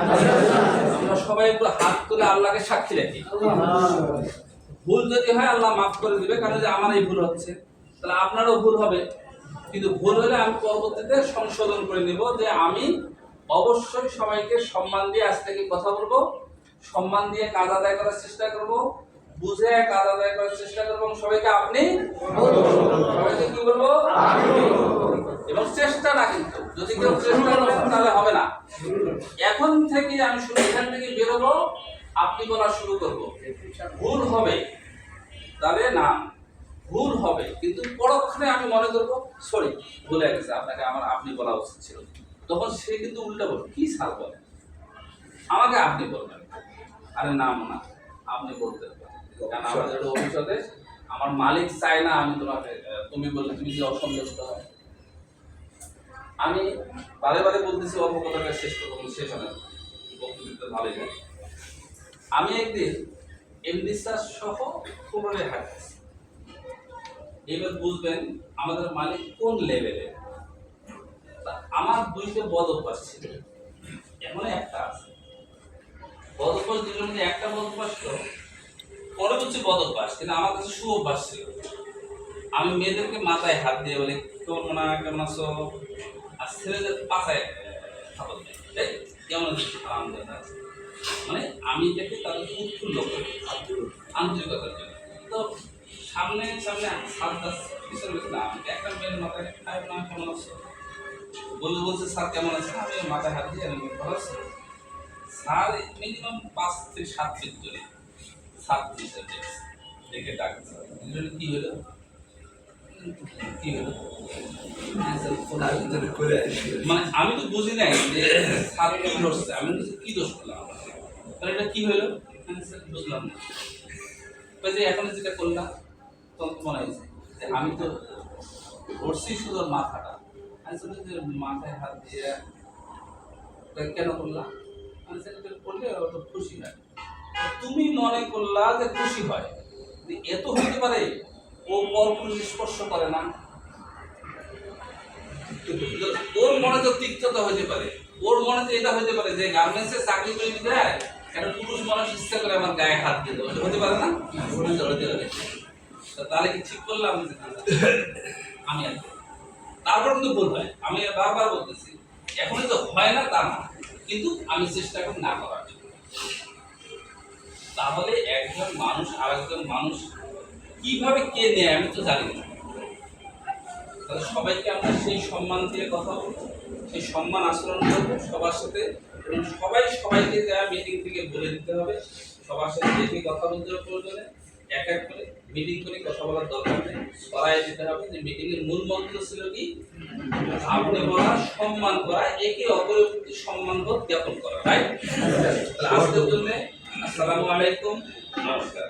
আমরা সবাই একটু হাত তুলে আল্লাহকে সাক্ষী রাখি। ভুল যদি হয় আল্লাহ মাফ করে দিবে, কারণ যে আমার এই ভুল হচ্ছে, তাহলে আপনারও ভুল হবে। কিন্তু ভুল হলে আমি পরবর্তীতে সংশোধন করে নিব যে আমি অবশ্যই সবাইকে সম্মান দিয়ে আজ থেকে কথা বলবো, সম্মান দিয়ে কাজ আদায় করার চেষ্টা করব, বুঝে কাজ আদায় করার চেষ্টা করবো। সবাইকে আপনি, সবাইকে কি বলবো? এবং চেষ্টা না, কিন্তু যদি কেউ চেষ্টা করেন তাহলে হবে না। এখন থেকে আমি শুরু, এখান থেকে বেরোবো, আপনি বলা শুরু করব। ভুল হবে তাহলে না, ভুল হবে, কিন্তু পরক্ষণে আমি মনে করবো সরি ভুলে গেছে, আপনাকে আমার আপনি বলা উচিত ছিল। তখন সে কিন্তু উল্টা বলবে, কি সাল বলে, আমাকে আপনি বলবেন। আরে না না, আপনি বলতে পারেন, কারণ আমাদের ভবিষ্যতে আমার মালিক চায় না আমি তোমাকে তুমি বললে তুমি যে অসন্তুষ্ট হয়। আমি বারে বারে বলতেছি, অল্প কথাটা শেষ করবো, শেষ হয় না, বক্তৃতা ভালোই হয়। আমি একদিন এমডি স্যার সহ পুরোটাই হাঁটতেছি। এবার বুঝবেন আমাদের মালিক কোন লেভেলে। আমার দুইটা বদ অভ্যাস ছিল, এমন একটা আছে। বদ অভ্যাস দুটোর মধ্যে একটা বদ অভ্যাস তো পরে হচ্ছে বদ অভ্যাস, কিন্তু আমার কাছে সু অভ্যাস ছিল। আমি মেয়েদেরকে মাথায় হাত দিয়ে বলি কেমন মনে হয়, কেমন আছো, আর ছেলেদের পাশায় খাবার দেয়, কেমন আছো, মানে আমি দেখি তাদেরকে উৎফুল্ল করি আন্তরিকতার জন্য। তো সামনে সামনে সাত দশ পিছনে আমি একটা মেয়ের মাথায় খায় না, কেমন আছো বলতে বলছে, স্যার কেমন আছে, আমি মাথায় হাত দিয়ে ভালো আছি স্যার। মিনিমাম 5 থেকে 7 ফিট দূরে 7 ফিট দেখে ডাকছে, কি হলো কি হলো, মানে আমি তো বুঝি নাই যে স্যার কি ধরছে, আমি কি দোষ করলাম, তাহলে এটা কি হলো বুঝলাম না। যে এখন যেটা করলাম তখন মনে হয়েছে যে আমি তো ধরছি শুধু মাথাটা, মাথায় হাত দিয়ে কেন করলাম, করলে তো খুশি হয়। তুমি মনে করলা যে খুশি হয়, এত হতে পারে ও পরপুরুষ স্পর্শ করে না, ওর মনে তো তিক্ততা হতে পারে, ওর মনে তো এটা হতে পারে যে গার্মেন্টসে চাকরি করে দিতে হয়, একটা পুরুষ মানুষ ইচ্ছা করে আমার গায়ে হাত দিতে হতে পারে না, হতে পারে। তাহলে কি ঠিক করলাম আমি? তারপর কিন্তু ভুল হয়, আমি বারবার বলতেছি, এখনই তো হয় না তা না, কিন্তু আমি চেষ্টা করি না করার জন্য। তাহলে একজন মানুষ আর একজন মানুষ কিভাবে কে নেয় আমি তো জানি না। তাহলে সবাইকে আমরা সেই সম্মান দিয়ে কথা বলবো, সেই সম্মান আচরণ করবো সবার সাথে, এবং সবাই সবাইকে দেওয়া মিটিং থেকে বলে দিতে হবে, সবার সাথে দেখে কথা বলতে হবে, প্রয়োজনে এক এক করে মিটিং করে কথা বলার দরকার নেই, করাই দিতে হবে। যে মিটিং এর মূল মন্ত্র ছিল কি, আপনি বলা, সম্মান করা, একে অপরের প্রতি সম্মানবোধ জ্ঞাপন করা, রাইট? তাহলে আজকের জন্য আসসালামু আলাইকুম, নমস্কার।